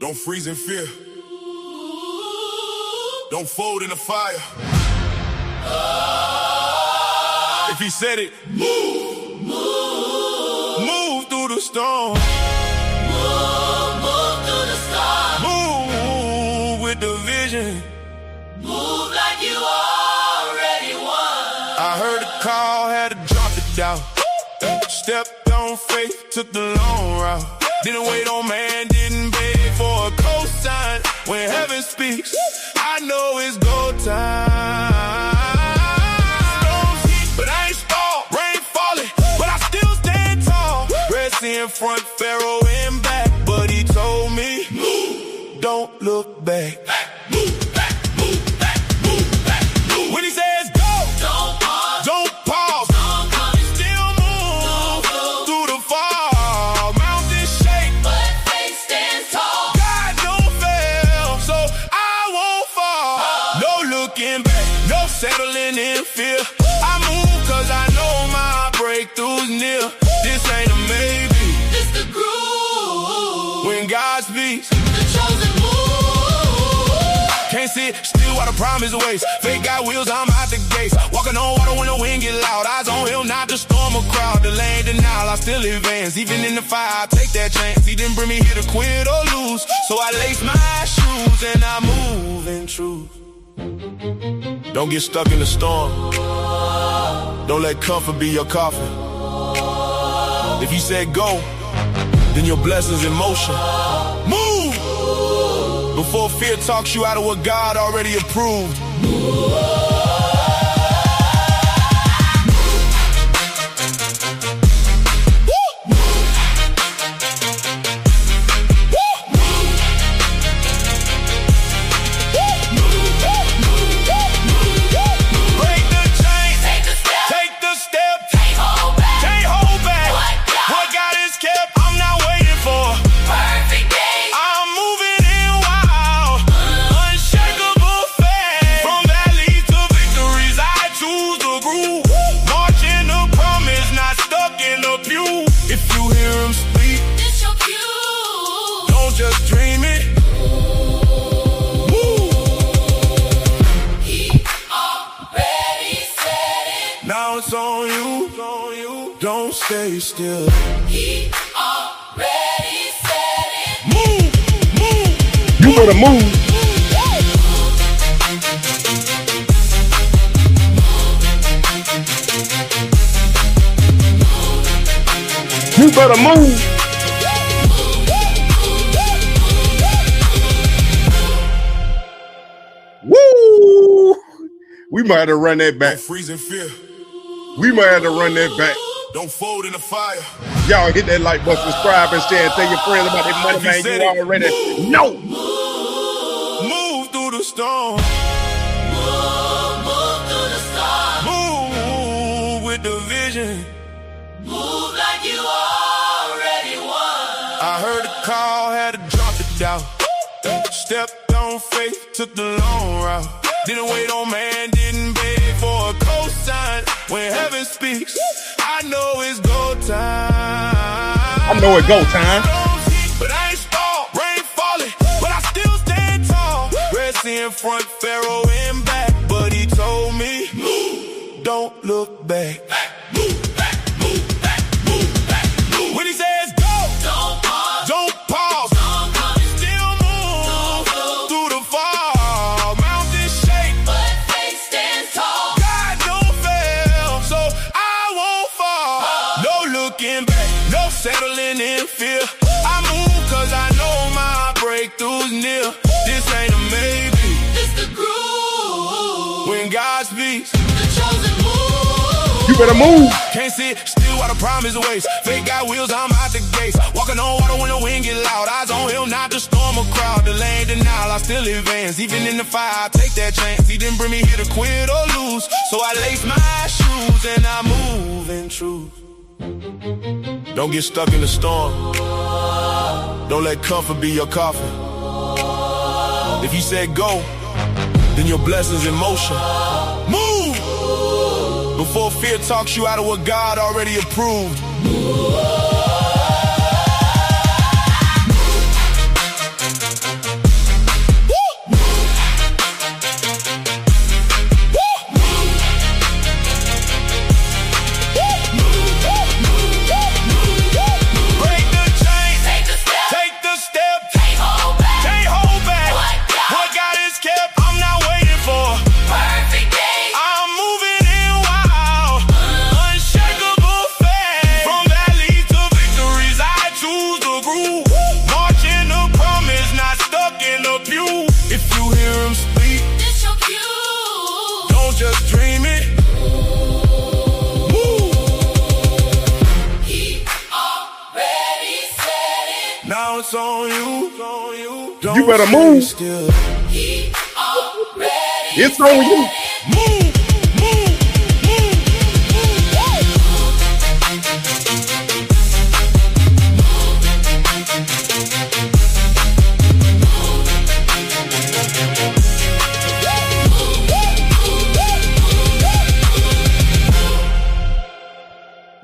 Don't freeze in fear. Don't fold in the fire. If he said it, move, move, move through the storm. Move, move through the storm. Move with the vision. Move like you already won. I heard the call, had to drop it down. Stepped on faith, took the long route. Didn't wait on man, didn't beg for a cosign. When heaven speaks, I know it's go time. Storms hit, but I ain't stalled. Rain falling, but I still stand tall. Red Sea in front, Pharaoh in back, but he told me, move, don't look back. Move back, move back, move back, move. When he says go, Don't pause. don't pause. Storm coming, Still move through the fall. Mountains shake, but faith stands tall. God don't fail, so I won't fall. No looking back, no settling in fear. I move cause I know my breakthrough's near. This ain't a maybe. It's the groove. When God speaks, The chosen move. can't sit still while the promise waits. Fake got wheels, I'm out the gates. Walking on water when the wind get loud. Eyes on hill, not to storm a crowd. The land denial, I still advance. Even in the fire, I take that chance. He didn't bring me here to quit or lose. So I lace my shoes and I move in truth. Don't get stuck in the storm. Don't let comfort be your coffin. If he said go, then your blessings in motion. Move! Before fear talks you out of what God already approved. Break the chains, take the step, Can't hold back. can't hold back. What God- What God has kept, I'm not waiting for. Perfect days. I'm moving in wild, unshakable faith. From valleys to victories, I choose the groove. Marching the promise, not stuck in the pew. If you hear him speak, It's your cue. don't just dream it. Move. He already said it. Now it's on you. Don't stay still. He already said it. Move, move. You better move. You better move. Woo! We might have to run that back. Don't freeze in fear. We might have to run that back. Don't fold in the fire. Y'all hit that like button, subscribe, and share, and tell your friends about that money, If he man. said You it, already know. Move through the storm. Move through the storm. Move with the vision. Move like you already won. I heard the call, had to drop it down. Stepped on faith, took the long route. Didn't wait on man, didn't beg for a cosign. When heaven speaks, I know it's go time. I know it go time. Storms hit, but I ain't stalled. Rain falling, but I still stand tall. Red Sea in front, Pharaoh in back, but he told me, move, don't look back. Move back, move back, move back, move. When he says go, Don't pause. don't pause. Storm coming, Still move through the fall. Mountains shake, but faith stands tall. God don't fail, so I won't fall. No looking back, no settling in fear. I move cause I know my breakthrough's near. This ain't a maybe. It's the groove. When God speaks, The chosen move. You better move. can't sit still while the promise waits. Fake got wheels, I'm out the gates. Walking on water when the wind get loud. Eyes on hill, not to storm a crowd. The land denial, I still advance. Even in the fire, I take that chance. He didn't bring me here to quit or lose. So I lace my shoes and I move in truth. Don't get stuck in the storm. Don't let comfort be your coffin. If he said go, then your blessings in motion. Move! Before fear talks you out of what God already approved. it's on you. Don't You better sit move. still. It's on you. Move, move, move,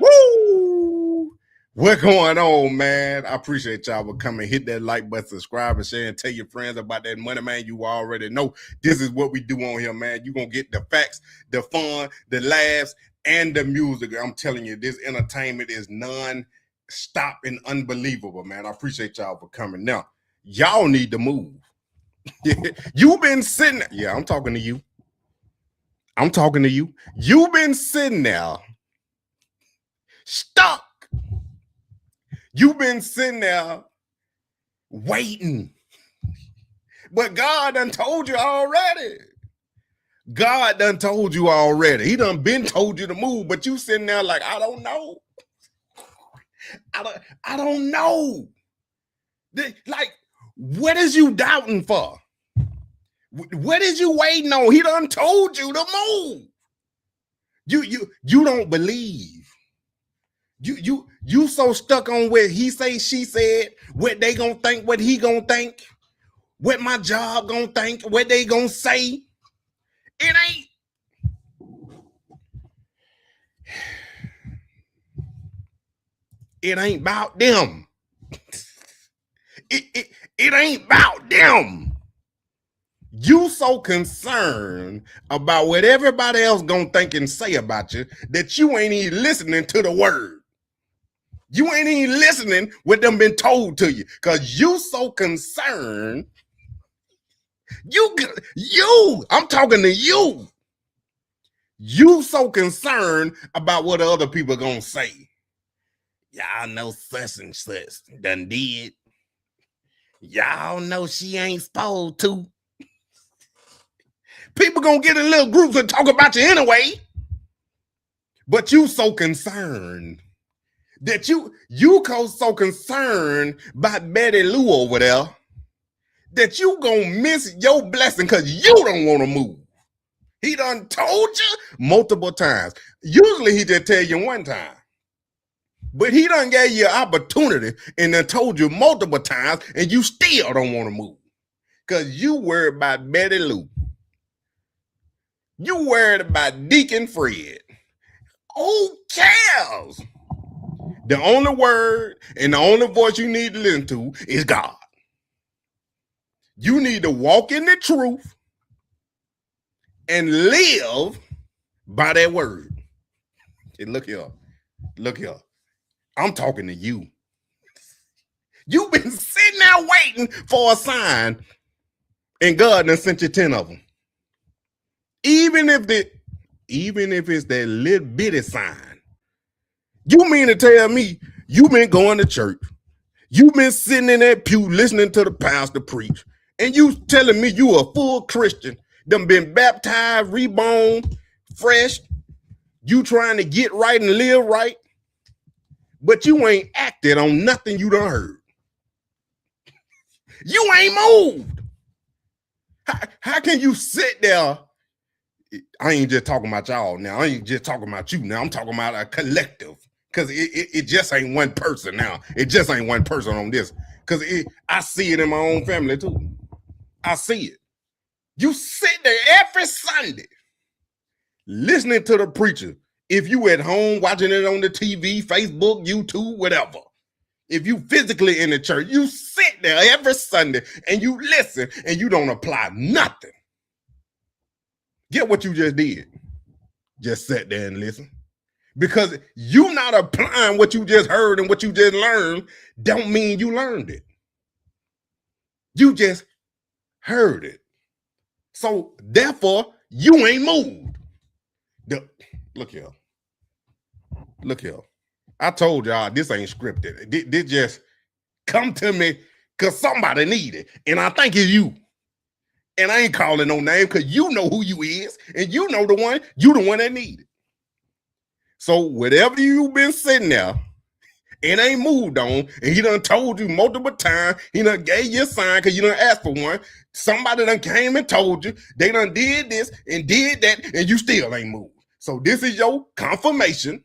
Woo! What's going on, man? I appreciate y'all for coming. Hit that like button, subscribe, and share, and tell your friends about that money, man. You already know this is what we do on here, man. You're going to get the facts, the fun, the laughs, and the music. I'm telling you, this entertainment is non-stop and unbelievable, man. I appreciate y'all for coming. Now, y'all need to move. You've been sitting there. Yeah, I'm talking to you. I'm talking to you. You've been sitting there stuck. You've been sitting there waiting. But God done told you already. God done told you already. He done been told you to move, but you sitting there like, I don't know. I don't know. Like, what is you doubting for? What is you waiting on? He done told you to move. You don't believe. You so stuck on what he say, she said, what they gonna think, what he gonna think, what my job gonna think, what they gonna say. It ain't about them. It ain't about them. You so concerned about what everybody else gonna think and say about you that you ain't even listening to the word. You ain't even listening what them been told to you because you so concerned. I'm talking to you. You so concerned about what other people gonna say. Y'all know such and such done did. Y'all know she ain't supposed to. People gonna get in little groups and talk about you anyway. But you so concerned that you so concerned about Betty Lou over there that you gonna miss your blessing because you don't want to move. He done told you multiple times. Usually he just tell you one time. But he done gave you an opportunity and then told you multiple times and you still don't want to move. Because you worried about Betty Lou. You worried about Deacon Fred. Who cares? The only word and the only voice you need to listen to is God. You need to walk in the truth and live by that word. Hey, look here. I'm talking to you. You've been sitting there waiting for a sign and God done sent you 10 of them. Even if it's that little bitty sign. You mean to tell me you been going to church, you been sitting in that pew listening to the pastor preach, and you telling me you a full Christian, done been baptized, reborn, fresh, you trying to get right and live right, but you ain't acted on nothing you done heard. You ain't moved. How can you sit there? I ain't just talking about y'all now. I ain't just talking about you now. I'm talking about a collective. Because it just ain't one person now. It just ain't one person on this. Because I see it in my own family too. I see it. You sit there every Sunday listening to the preacher. If you at home watching it on the TV, Facebook, YouTube, whatever. If you physically in the church, you sit there every Sunday and you listen and you don't apply nothing. Get what you just did. Just sit there and listen. Because you not applying what you just heard and what you just learned don't mean you learned it. You just heard it. So therefore, you ain't moved. Look here. I told y'all this ain't scripted. This just come to me because somebody need it. And I think it's you. And I ain't calling no name because you know who you is. And you know the one that need it. So whatever you've been sitting there It ain't moved on, and he done told you multiple times. He done gave you a sign because you done asked for one. Somebody done came and told you. They done did this and did that, and you still ain't moved. So this is your confirmation,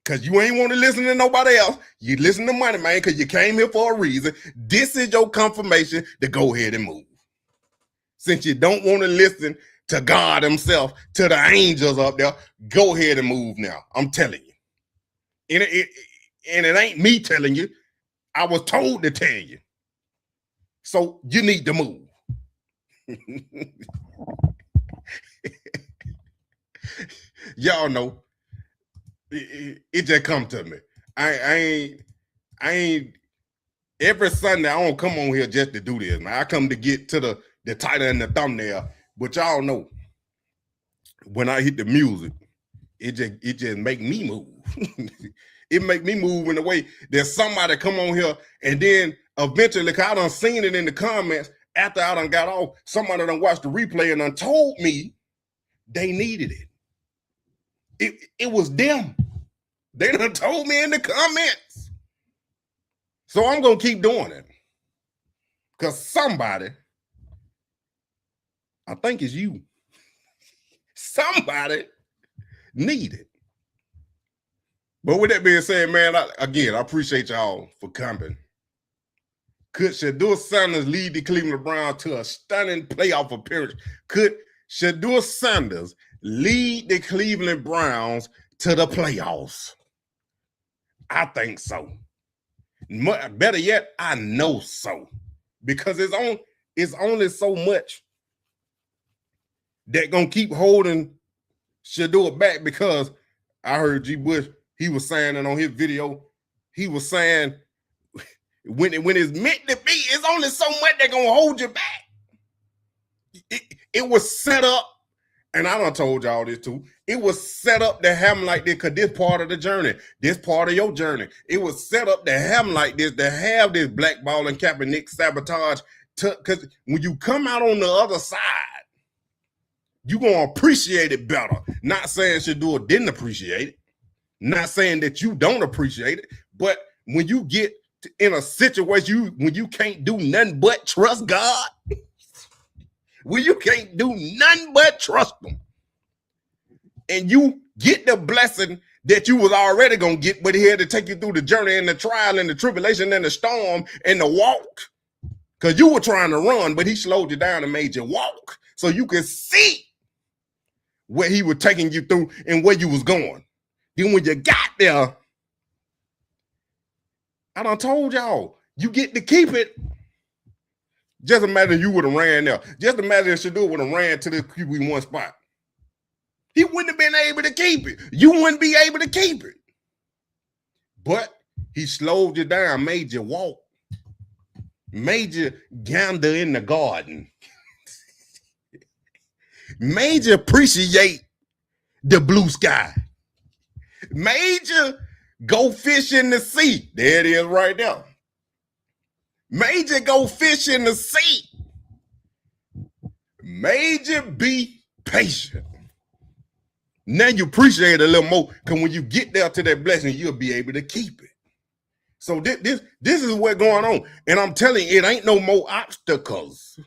because you ain't want to listen to nobody else. You listen to Money Man because you came here for a reason. This is your confirmation to go ahead and move. Since you don't want to listen to God himself, to the angels up there, go ahead and move now. I'm telling you. And it ain't me telling you. I was told to tell you. So you need to move. Y'all know. It just come to me. I ain't every Sunday. I don't come on here just to do this, man. I come to get to the title and the thumbnail. But y'all know, when I hit the music, it just make me move. It make me move in a way that somebody come on here and then eventually, cause I done seen it in the comments after I done got off, somebody done watched the replay and done told me they needed it. It was them. They done told me in the comments. So I'm gonna keep doing it. Cause somebody, I think it's you, somebody need it. But with that being said, man, I appreciate y'all for coming. Could Shedeur Sanders lead the Cleveland Browns to a stunning playoff appearance? Could Shedeur Sanders lead the Cleveland Browns to the playoffs? I think so. Better yet, I know so. Because it's only so much that gonna keep holding Shedeur back, because I heard G. Bush, he was saying it on his video. He was saying when it's meant to be, it's only so much they're gonna hold you back. It was set up, and I done told y'all this too. It was set up to have them like this, because this part of the journey, this part of your journey, it was set up to have them like this, to have this blackballing Kaepernick sabotage. Because when you come out on the other side, you're going to appreciate it better. Not saying Shedeur didn't appreciate it. Not saying that you don't appreciate it. But when you get in a situation when you can't do nothing but trust God, when you can't do nothing but trust him, and you get the blessing that you was already going to get, but he had to take you through the journey and the trial and the tribulation and the storm and the walk, because you were trying to run, but he slowed you down and made you walk so you could see where he was taking you through and where you was going. Then when you got there, I done told y'all, you get to keep it. Just imagine you would have ran there. Just imagine if Shedeur would have ran to the QB1 spot. He wouldn't have been able to keep it. You wouldn't be able to keep it. But he slowed you down, made you walk, made you gander in the garden, made you appreciate the blue sky, made you go fish in the sea. There it is right there. Made you go fish in the sea. Made you be patient. Now you appreciate it a little more, because when you get there to that blessing, you'll be able to keep it. So this is what's going on. And I'm telling you, it ain't no more obstacles.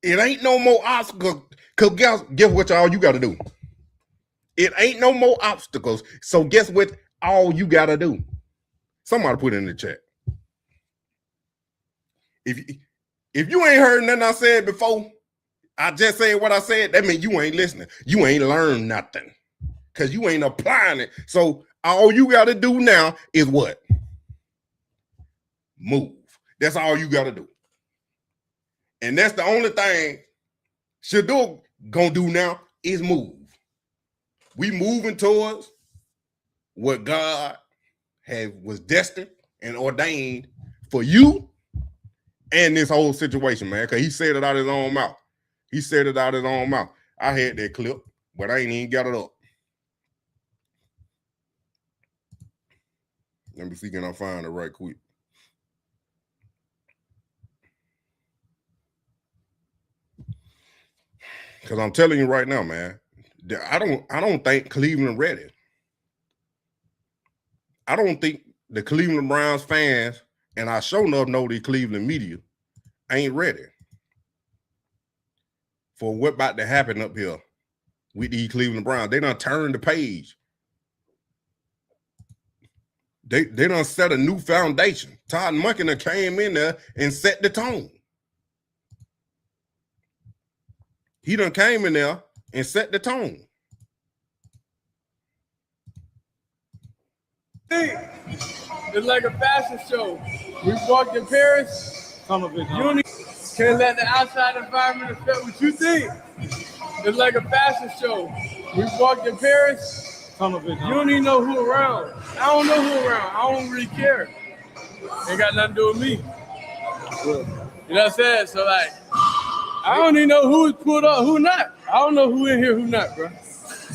It ain't no more obstacles. Because guess what all you got to do? It ain't no more obstacles. So guess what all you got to do? Somebody put it in the chat. If you ain't heard nothing I said before, I just said what I said, that means you ain't listening. You ain't learned nothing, because you ain't applying it. So all you got to do now is what? Move. That's all you got to do. And that's the only thing Shedeur gonna do now is move. We moving towards what God was destined and ordained for you and this whole situation, man, because he said it out of his own mouth. He said it out of his own mouth. I had that clip, but I ain't even got it up. Let me see, can I find it right quick? Because I'm telling you right now, man, I don't think Cleveland ready. I don't think the Cleveland Browns fans, and I sure enough know the Cleveland media, ain't ready for what about to happen up here with the Cleveland Browns. They done turned the page. They done set a new foundation. Todd Monken came in there and set the tone. He done came in there and set the tone. It's like a fashion show. We walked in Paris. You can't let the outside environment affect what you think. It's like a fashion show. We walked in Paris. You don't even know who around. I don't know who around. I don't really care. Ain't got nothing to do with me. You know what I'm saying? So like, I don't even know who's pulled up, who not. I don't know who in here, who not, bro.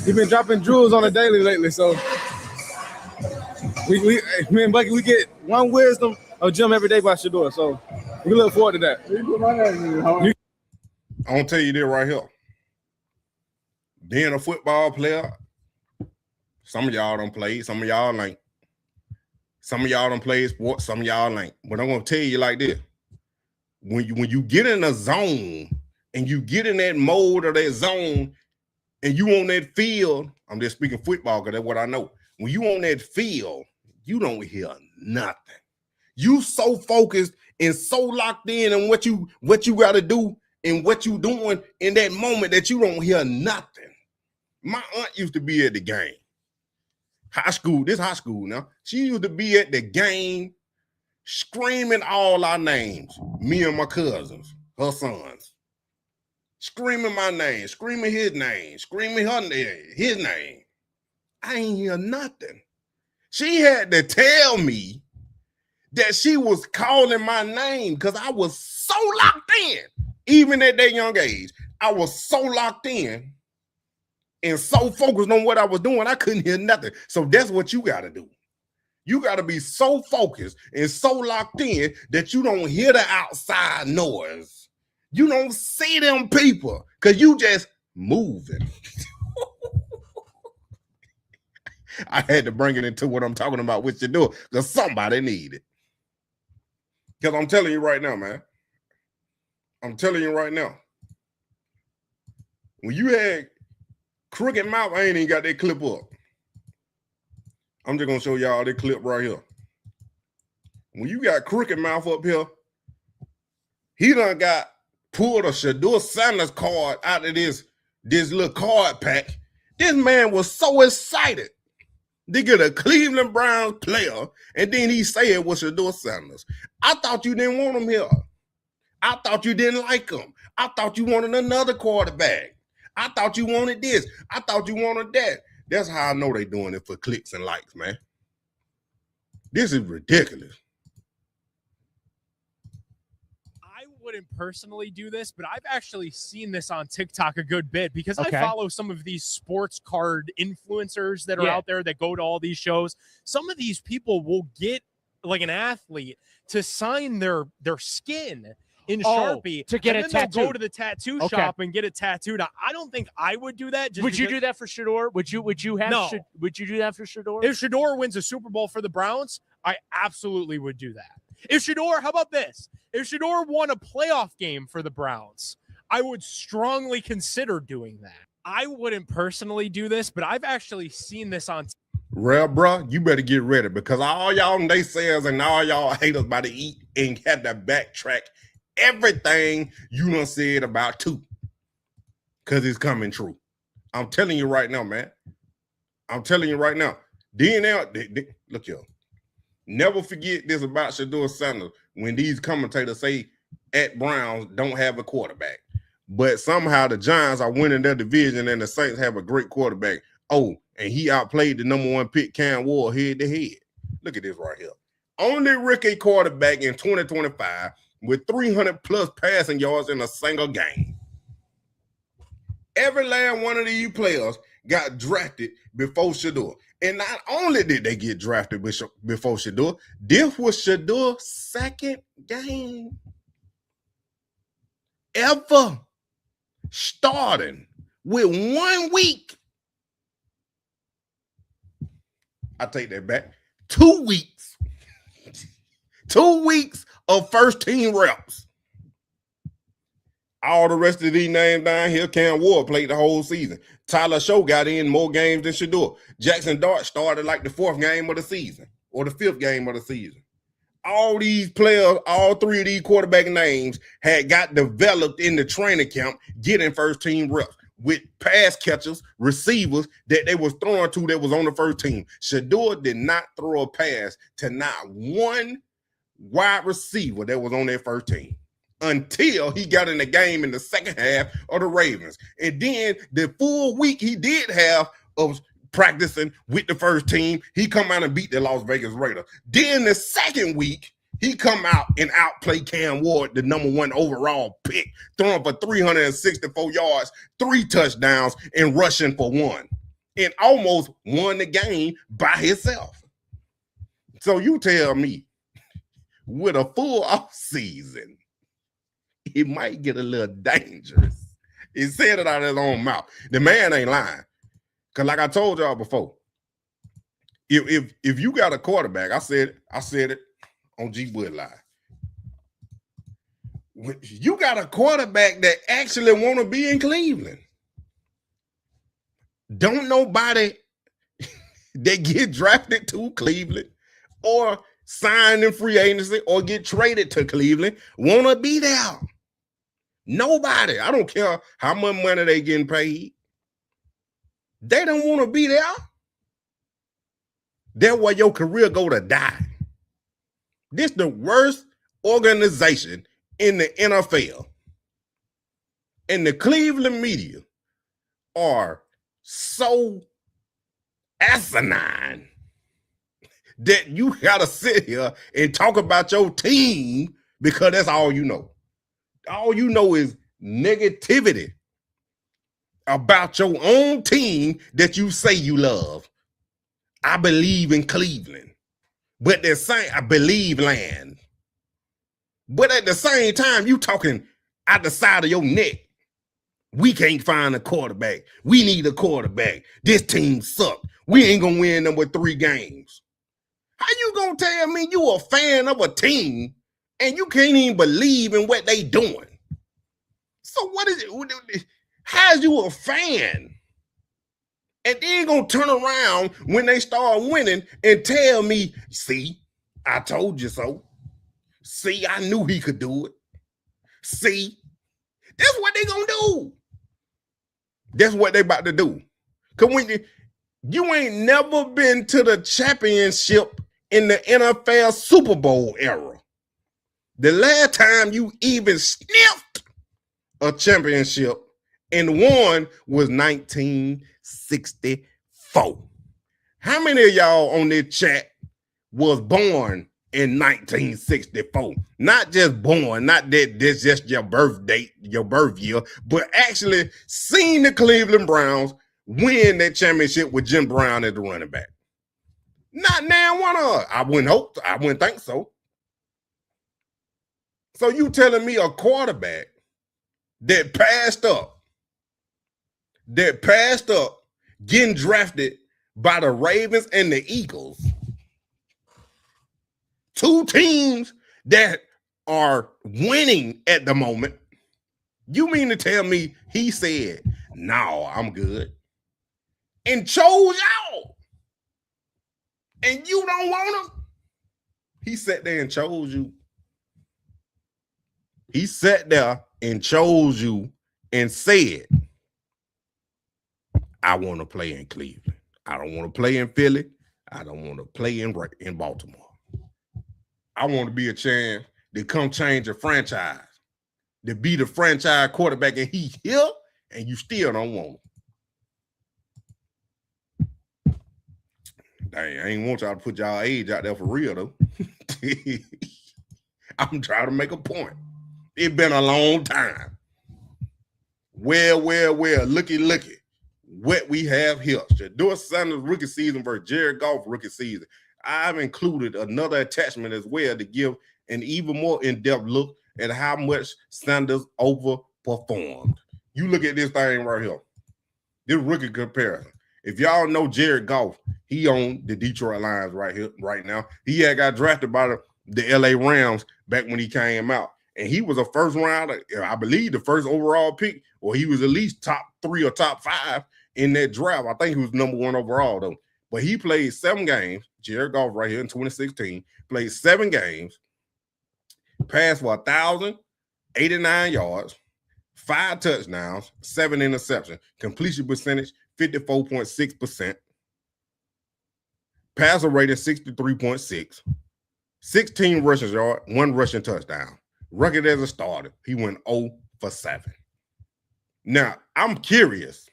He been dropping jewels on a daily lately, so me and Bucky, we get one wisdom of Jim every day by Shedeur, so we look forward to that. I'm gonna tell you this right here. Being a football player, some of y'all don't play, some of y'all ain't. Some of y'all don't play sports, some of y'all ain't. But I'm gonna tell you like this: when you get in a zone and you get in that mode of that zone, and you on that field, I'm just speaking football because that's what I know. When you on that field, you don't hear nothing. You so focused and so locked in on what you got to do and what you doing in that moment that you don't hear nothing. My aunt used to be at the game. High school now. She used to be at the game screaming all our names, me and my cousins, her sons. Screaming my name, screaming his name, screaming his name. I ain't hear nothing. She had to tell me that she was calling my name because I was so locked in. Even at that young age, I was so locked in and so focused on what I was doing, I couldn't hear nothing. So that's what you got to do. You got to be so focused and so locked in that you don't hear the outside noise. You don't see them people because you just moving. I had to bring it into what I'm talking about with Shedeur because somebody need it. Because I'm telling you right now, man. I'm telling you right now. When you had crooked mouth, I ain't even got that clip up. I'm just going to show y'all that clip right here. When you got crooked mouth up here, he done got pulled a Shedeur Sanders card out of this little card pack. This man was so excited to get a Cleveland Browns player, and then he said it was Shedeur Sanders. I thought you didn't want him here. I thought you didn't like him. I thought you wanted another quarterback. I thought you wanted this. I thought you wanted that. That's how I know they doing it for clicks and likes, man. This is ridiculous. I wouldn't personally do this, but I've actually seen this on TikTok a good bit because I follow some of these sports card influencers that are out there that go to all these shows. Some of these people will get like an athlete to sign their skin in Sharpie to get and a then tattoo. they'll go to the tattoo shop and get it tattooed. I don't think I would do that. Would you do that for Shedeur? Would you have? No. Would you do that for Shedeur? If Shedeur wins a Super Bowl for the Browns, I absolutely would do that. If Shedeur, how about this? If Shedeur won a playoff game for the Browns, I would strongly consider doing that. I wouldn't personally do this, but I've actually seen this on Well, bro, you better get ready because all y'all naysayers and all y'all haters about to eat and have to backtrack everything you done said about two because it's coming true. I'm telling you right now, man. I'm telling you right now. Look here. Never forget this about Shedeur Sanders when these commentators say at Browns don't have a quarterback. But somehow the Giants are winning their division and the Saints have a great quarterback. Oh, and he outplayed the number one pick, Cam Ward, head to head. Look at this right here. Only rookie quarterback in 2025 with 300 plus passing yards in a single game. Every last one of these players got drafted before Shedeur. And not only did they get drafted before Shedeur, this was Shedeur's second game ever starting with 1 week. I take that back. 2 weeks. 2 weeks of first team reps. All the rest of these names down here, Cam Ward played the whole season. Tyler Show got in more games than Shedeur. Jackson Dart started like the 4th game of the season or the 5th game of the season. All these players, all 3 of these quarterback names had got developed in the training camp, getting first team reps with pass catchers, receivers that they was throwing to that was on the first team. Shedeur did not throw a pass to not one wide receiver that was on their first team until he got in the game in the second half of the Ravens. And then the full week he did have of practicing with the first team, he come out and beat the Las Vegas Raiders. Then the second week, he come out and outplay Cam Ward, the number 1 overall pick, throwing for 364 yards, 3 touchdowns, and rushing for 1. And almost won the game by himself. So you tell me, with a full off season, it might get a little dangerous. He said it out of his own mouth. The man ain't lying. Because like I told y'all before, if you got a quarterback, I said it on G Wood Live. You got a quarterback that actually want to be in Cleveland. Don't nobody that get drafted to Cleveland or sign in free agency or get traded to Cleveland want to be there. Nobody. I don't care how much money they getting paid. They don't want to be there. That's where your career go to die. This the worst organization in the NFL. And the Cleveland media are so asinine that you gotta sit here and talk about your team because that's all you know. All you know is negativity about your own team that you say you love. I believe in Cleveland, but they're saying I believe land. But at the same time, you talking out the side of your neck. We can't find a quarterback. We need a quarterback. This team suck. We ain't gonna win number 3 games. How you gonna tell me you a fan of a team and you can't even believe in what they doing? So what is it? How's you a fan? And then gonna turn around when they start winning and tell me, see, I told you so. See, I knew he could do it. See, that's what they gonna do. That's what they about to do. Cause when you ain't never been to the championship in the NFL Super Bowl era. The last time you even sniffed a championship and won was 1964. How many of y'all on this chat was born in 1964? Not just born, not that that's just your birth date, your birth year, but actually seen the Cleveland Browns win that championship with Jim Brown as the running back. Not now one of us. I wouldn't think so. So you telling me a quarterback that passed up, getting drafted by the Ravens and the Eagles, 2 teams that are winning at the moment, you mean to tell me he said, no, I'm good, and chose y'all, and you don't want him? He sat there and chose you. He sat there and chose you and said, I want to play in Cleveland. I don't want to play in Philly. I don't want to play in Baltimore. I want to be a chance to come change a franchise, to be the franchise quarterback, and he here, and you still don't want him. Dang, I ain't want y'all to put y'all age out there for real, though. I'm trying to make a point. It's been a long time. Well, looky. What we have here. Shedeur Sanders rookie season versus Jared Goff rookie season. I've included another attachment as well to give an even more in-depth look at how much Sanders overperformed. You look at this thing right here. This rookie comparison. If y'all know Jared Goff, he on the Detroit Lions right now. He had got drafted by the LA Rams back when he came out. And he was a first rounder, I believe the first overall pick, or he was at least top 3 or top 5 in that draft. I think he was number 1 overall, though. But he played 7 games. Jared Goff right here in 2016 played 7 games, passed for 1,089 yards, 5 touchdowns, 7 interceptions, completion percentage 54.6%, passer rating 63.6, 16 rushing yards, 1 rushing touchdown. Record as a starter, he went 0 for 7. Now, I'm curious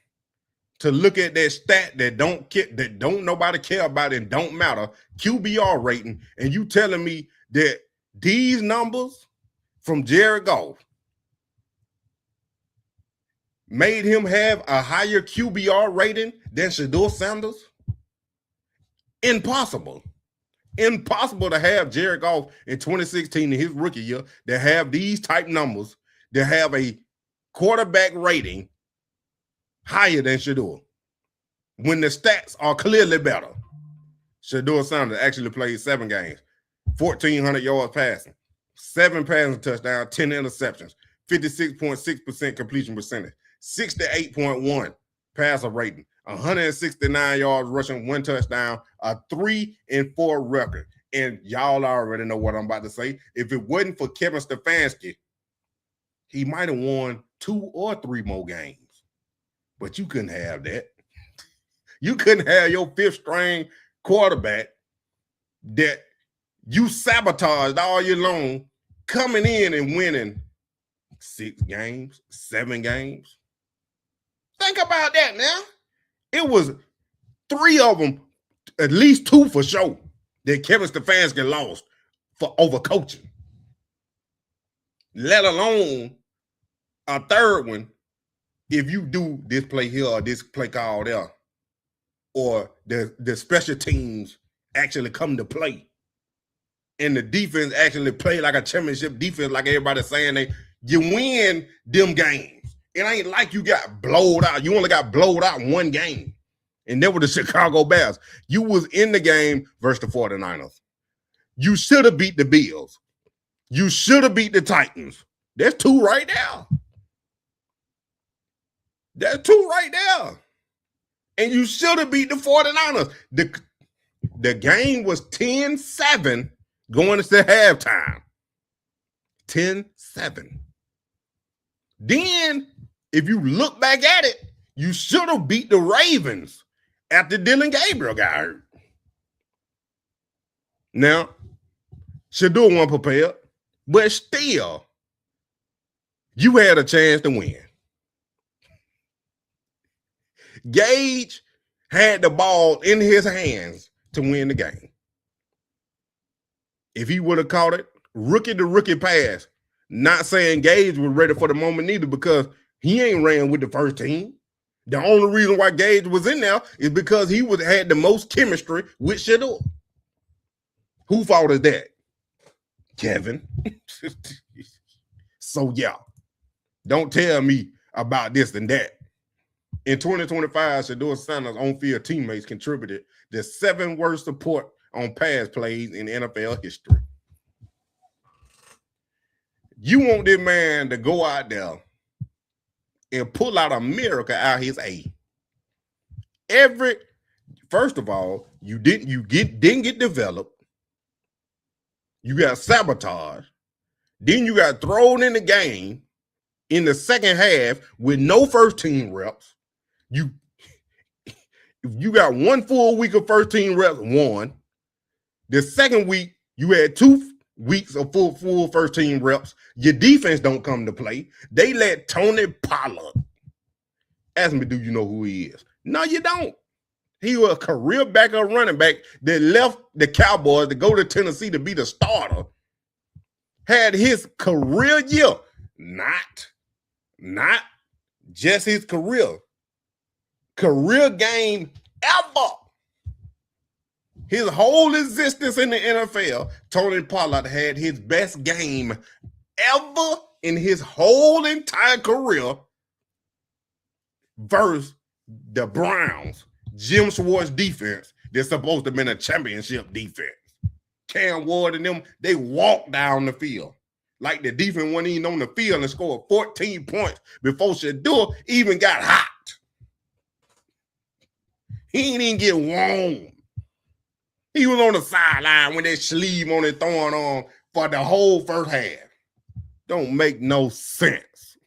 to look at that stat that don't nobody care about and don't matter, QBR rating, and you telling me that these numbers from Jared Goff made him have a higher QBR rating than Shedeur Sanders? Impossible. Impossible to have Jared Goff in 2016 in his rookie year to have these type numbers, to have a quarterback rating higher than Shedeur when the stats are clearly better. Shedeur Sanders actually played 7 games, 1,400 yards passing, 7 passing touchdowns, 10 interceptions, 56.6% completion percentage, 68.1 passer rating, 169 yards rushing, 1 touchdown, a 3-4 record. And y'all already know what I'm about to say. If it wasn't for Kevin Stefanski, he might have won 2 or 3 more games. But you couldn't have that. You couldn't have your 5th string quarterback that you sabotaged all year long coming in and winning 6 games, 7 games. Think about that now. It was 3 of them, at least 2 for sure, that Kevin Stefanski lost for overcoaching. Let alone a 3rd one if you do this play here or this play call there, or the special teams actually come to play and the defense actually play like a championship defense, like everybody's saying, you win them games. It ain't like you got blowed out. You only got blowed out in 1 game. And that was the Chicago Bears. You was in the game versus the 49ers. You should have beat the Bills. You should have beat the Titans. There's 2 right now. There's 2 right there. And you should have beat the 49ers. The game was 10-7 going into halftime. 10-7. Then, if you look back at it, you should have beat the Ravens after Dylan Gabriel got hurt. Now, Shedeur wasn't prepared, but still, you had a chance to win. Gage had the ball in his hands to win the game. If he would have caught it, rookie-to-rookie pass, not saying Gage was ready for the moment either, because he ain't ran with the first team. The only reason why Gage was in there is because he had the most chemistry with Shedeur. Who fault is that? Kevin. So, yeah, don't tell me about this and that. In 2025, Shedeur Sanders' on-field teammates contributed the 7th worst support on pass plays in NFL history. You want this man to go out there and pull out a miracle out his A. First of all, you didn't get developed. You got sabotaged. Then you got thrown in the game in the second half with no first team reps. You got 1 full week of first team reps, 1. The second week, you had 2 weeks of full first team reps. Your defense don't come to play. They let Tony Pollard. Ask me, do you know who he is? No, you don't. He was a career backup running back that left the Cowboys to go to Tennessee to be the starter. Had his career year. Not just his career game ever. His whole existence in the NFL, Tony Pollard had his best game ever in his whole entire career versus the Browns. Jim Schwartz defense that's supposed to have been a championship defense. Cam Ward and them, they walked down the field. Like the defense wasn't even on the field and scored 14 points before Shedeur even got hot. He didn't even get warm. He was on the sideline with that sleeve on it throwing on for the whole first half. Don't make no sense.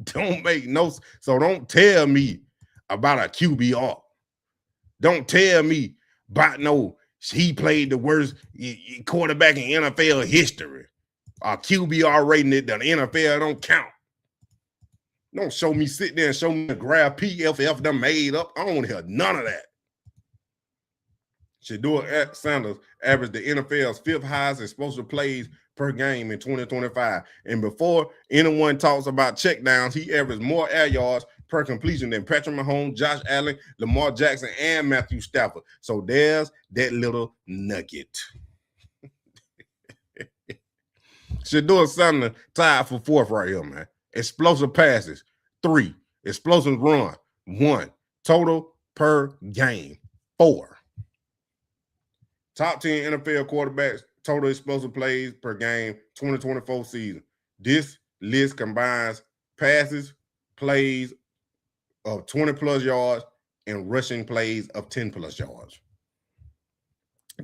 Don't make no sense. So don't tell me about a QBR. Don't tell me about no, he played the worst quarterback in NFL history. A QBR rating that the NFL don't count. Don't show me, sit there and show me the graph PFF done made up. I don't want to hear none of that. Shedeur Sanders averaged the NFL's 5th highest explosive plays per game in 2025. And before anyone talks about checkdowns, he averaged more air yards per completion than Patrick Mahomes, Josh Allen, Lamar Jackson, and Matthew Stafford. So there's that little nugget. Shedeur Sanders tied for 4th right here, man. Explosive passes, 3. Explosive run, 1. Total per game, 4. Top 10 NFL quarterbacks, total explosive plays per game, 2024 season. This list combines passes, plays of 20-plus yards, and rushing plays of 10-plus yards.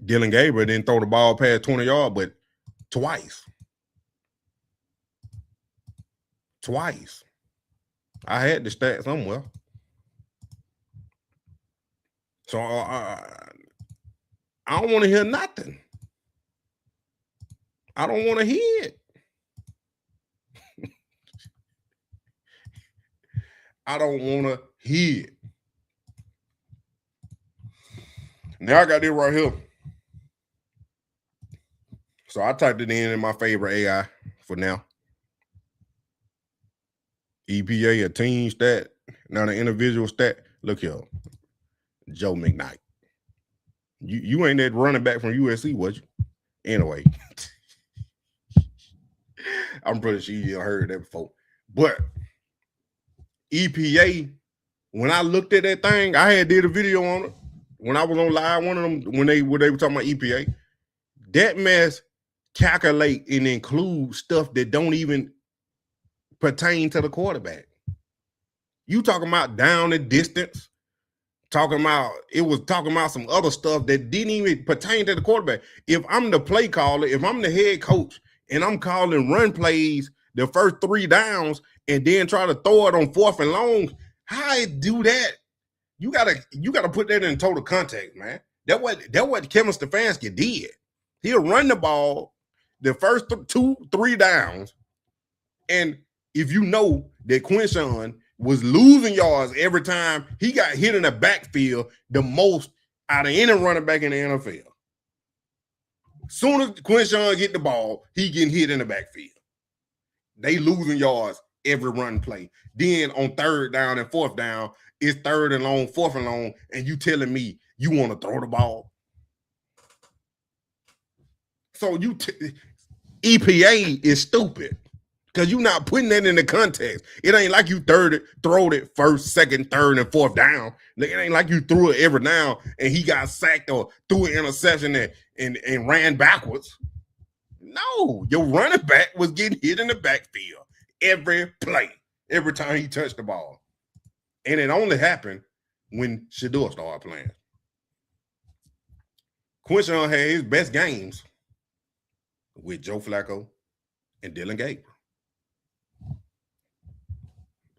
Dylan Gabriel didn't throw the ball past 20 yards, but twice. Twice. I had the stat somewhere. So I don't want to hear nothing. I don't want to hear it. I don't want to hear it. Now I got this right here. So I typed it in my favorite AI for now. EPA, a team stat, not an individual stat. Look here. Joe McKnight. You ain't that running back from USC, was you? Anyway. I'm pretty sure you heard that before. But EPA, when I looked at that thing, I had did a video on it. When I was on live, one of them, when they were talking about EPA, that mess calculate and include stuff that don't even pertain to the quarterback. You talking about down the distance, talking about some other stuff that didn't even pertain to the quarterback. If I'm the play caller, if I'm the head coach and I'm calling run plays the first 3 downs and then try to throw it on 4th and long, how I do that? You gotta put that in total context, man. That what Kevin Stefanski did. He'll run the ball the first 2-3 downs, and if you know that Quinshawn was losing yards every time he got hit in the backfield the most out of any running back in the NFL. Soon as Quinshawn get the ball, he getting hit in the backfield. They losing yards every run play. Then on 3rd down and 4th down, it's 3rd and long, 4th and long, and you telling me you want to throw the ball? So EPA is stupid because you're not putting that in the context. It ain't like you throw it 1st, 2nd, 3rd, and 4th down. It ain't like you threw it every down and he got sacked or threw an interception and ran backwards. No, your running back was getting hit in the backfield every play, every time he touched the ball. And it only happened when Shedeur started playing. Quinshawn had his best games with Joe Flacco and Dylan Gabriel.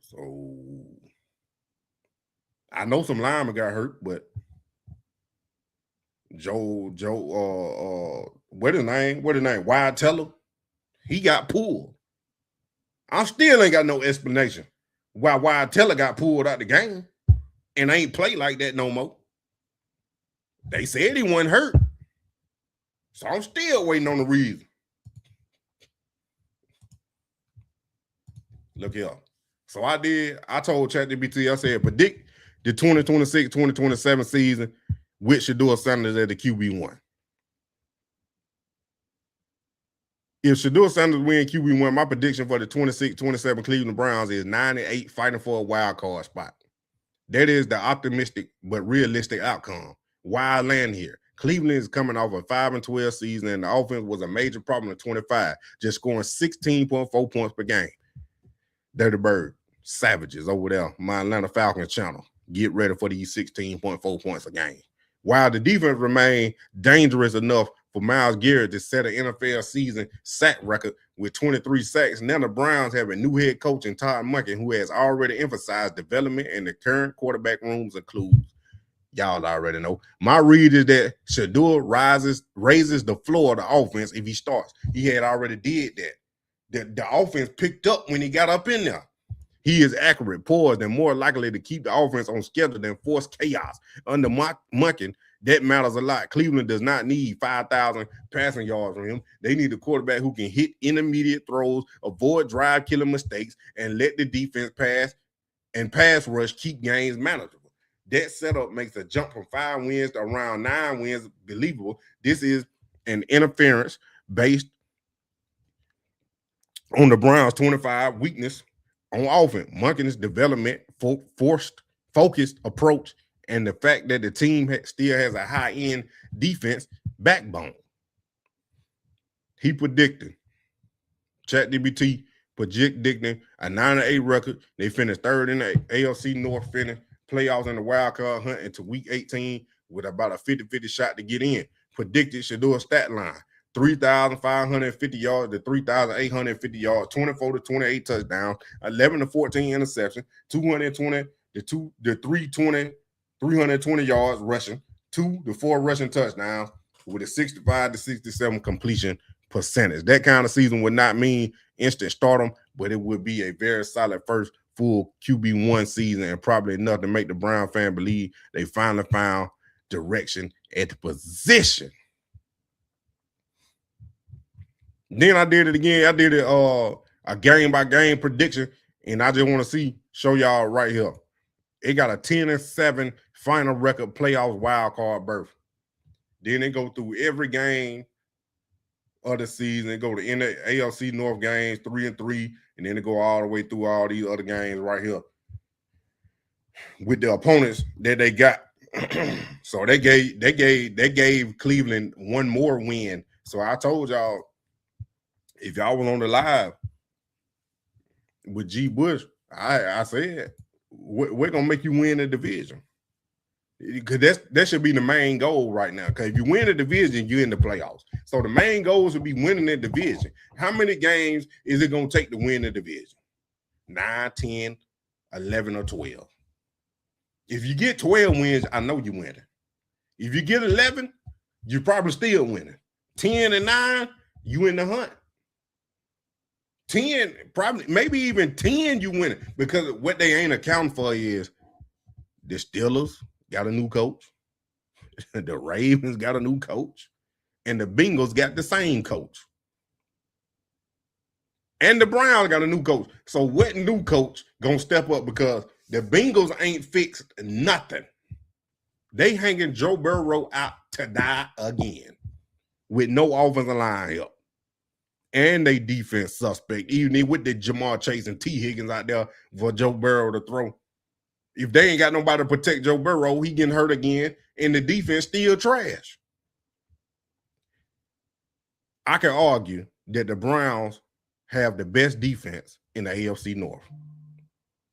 So I know some linemen got hurt, but what his name? Wyatt Teller. He got pulled. I still ain't got no explanation why Wyatt Teller got pulled out the game and ain't play like that no more. They said he wasn't hurt. So I'm still waiting on the reason. Look here. So I told ChatGPT, I said, predict the 2026-2027 season with Shedeur Sanders at the QB1. If Shedeur Sanders win QB1, my prediction for the 26-27 Cleveland Browns is 9-8, fighting for a wild card spot. That is the optimistic but realistic outcome. Why I land here? Cleveland is coming off a 5-12 season, and the offense was a major problem in 25, just scoring 16.4 points per game. Dirty Bird, Savages over there, my Atlanta Falcons channel. Get ready for these 16.4 points a game. While the defense remained dangerous enough for Myles Garrett to set an NFL season sack record with 23 sacks, now the Browns have a new head coach in Todd Monken, who has already emphasized development, and the current quarterback rooms includes, y'all already know. My read is that Shedeur raises the floor of the offense if he starts. He had already did that. The offense picked up when he got up in there. He is accurate, poised, and more likely to keep the offense on schedule than force chaos. Under Monken, that matters a lot. Cleveland does not need 5,000 passing yards from him. They need a quarterback who can hit intermediate throws, avoid drive-killing mistakes, and let the defense pass rush keep games manageable. That setup makes a jump from 5 wins to around 9 wins believable. This is an interference based on the Browns' 25 weakness on offense. Monken's development, focused approach, and the fact that the team still has a high-end defense backbone. He predicted, ChatGPT predicting a 9-8 record. They finished third in the AFC North, finished playoffs in the wild card hunt into week 18 with about a 50-50 shot to get in. Predicted Shedeur stat line, 3,550 yards to 3,850 yards, 24 to 28 touchdowns, 11 to 14 interceptions, 220 to 320 yards rushing, 2 to 4 rushing touchdowns with a 65 to 67 completion percentage. That kind of season would not mean instant stardom, but it would be a very solid first full QB1 season, and probably enough to make the Brown fan believe they finally found direction at the position. Then I did it again. I did it a game-by-game prediction, and I just want to show y'all right here. It got a 10-7 final record playoffs wild card berth. Then they go through every game of the season. They go to the AFC North games, 3-3, and then they go all the way through all these other games right here with the opponents that they got. So they gave Cleveland one more win. So I told y'all, if y'all was on the live with G. Bush, I said, we're going to make you win the division. Because that should be the main goal right now. Because if you win the division, you're in the playoffs. So the main goal should be winning the division. How many games is it going to take to win the division? 9, 10, 11, or 12. If you get 12 wins, I know you're winning. If you get 11, you're probably still winning. 10 and 9, you in the hunt. 10, probably, maybe even 10, you winning. Because what they ain't accounting for is the Steelers got a new coach, the Ravens got a new coach, and the Bengals got the same coach. And the Browns got a new coach. So what new coach gonna step up? Because the Bengals ain't fixed nothing. They hanging Joe Burrow out to die again with no offensive line help. And they defense suspect, even with the Jamar Chase and T. Higgins out there for Joe Burrow to throw. If they ain't got nobody to protect Joe Burrow, he getting hurt again, and the defense still trash. I can argue that the Browns have the best defense in the AFC North.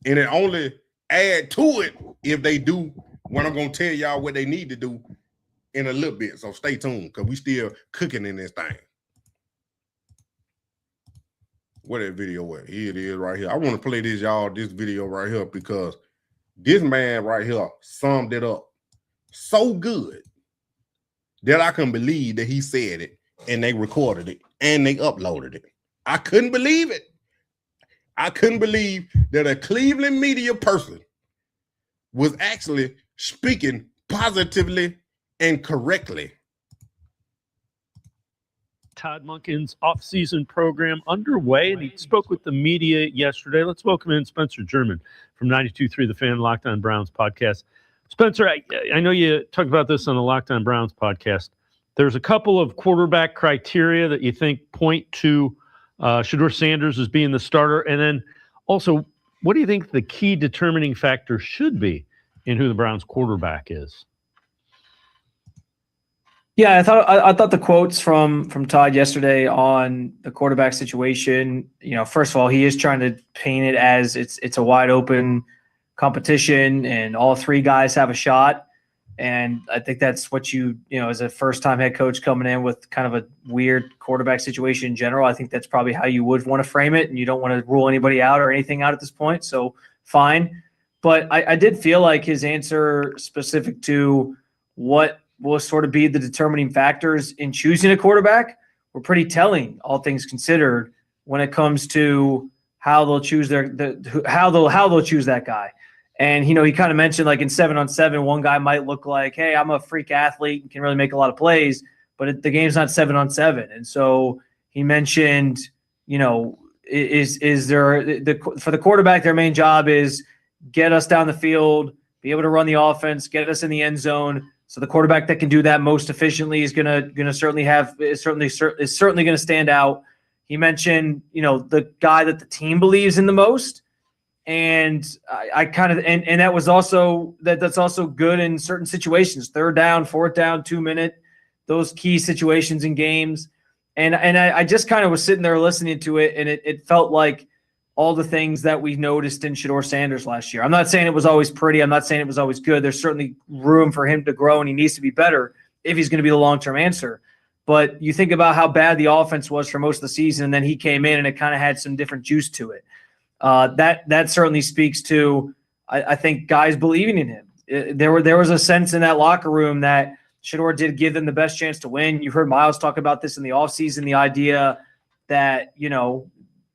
And it only add to it if they do what I'm going to tell y'all what they need to do in a little bit. So stay tuned, because we still cooking in this thing. Where that video at? Here it is right here. I want to play this video right here, because this man right here summed it up so good that I couldn't believe that he said it, and they recorded it, and they uploaded it. I couldn't believe it. I couldn't believe that a Cleveland media person was actually speaking positively and correctly. Todd Monken's offseason program underway, and he spoke with the media yesterday. Let's welcome in Spencer German from 92.3 The Fan, Locked On Browns podcast. Spencer, I know you talked about this on the Locked On Browns podcast. There's a couple of quarterback criteria that you think point to Shedeur Sanders as being the starter. And then also, what do you think the key determining factor should be in who the Browns quarterback is. Yeah, I thought the quotes from Todd yesterday on the quarterback situation, first of all, he is trying to paint it as it's a wide open competition and all three guys have a shot. And I think that's what as a first-time head coach coming in with kind of a weird quarterback situation in general, I think that's probably how you would want to frame it, and you don't want to rule anybody out or anything out at this point, so fine. But I did feel like his answer specific to what will sort of be the determining factors in choosing a quarterback were pretty telling, all things considered, when it comes to how they'll choose how they'll choose that guy. And, he kind of mentioned like in 7-on-7, one guy might look like, hey, I'm a freak athlete and can really make a lot of plays, but the game's not 7-on-7. And so he mentioned, is there for the quarterback, their main job is get us down the field, be able to run the offense, get us in the end zone. So the quarterback that can do that most efficiently is gonna certainly going to stand out. He mentioned, the guy that the team believes in the most. And I kind of and that was also that's also good in certain situations, 3rd down, 4th down, 2-minute, those key situations in games. And I just kind of was sitting there listening to it, and it felt like all the things that we noticed in Shedeur Sanders last year. I'm not saying it was always pretty. I'm not saying it was always good. There's certainly room for him to grow, and he needs to be better if he's going to be the long-term answer. But you think about how bad the offense was for most of the season, and then he came in and it kind of had some different juice to it. That certainly speaks to, I think, guys believing in him. There was a sense in that locker room that Shedeur did give them the best chance to win. You heard Miles talk about this in the offseason, the idea that,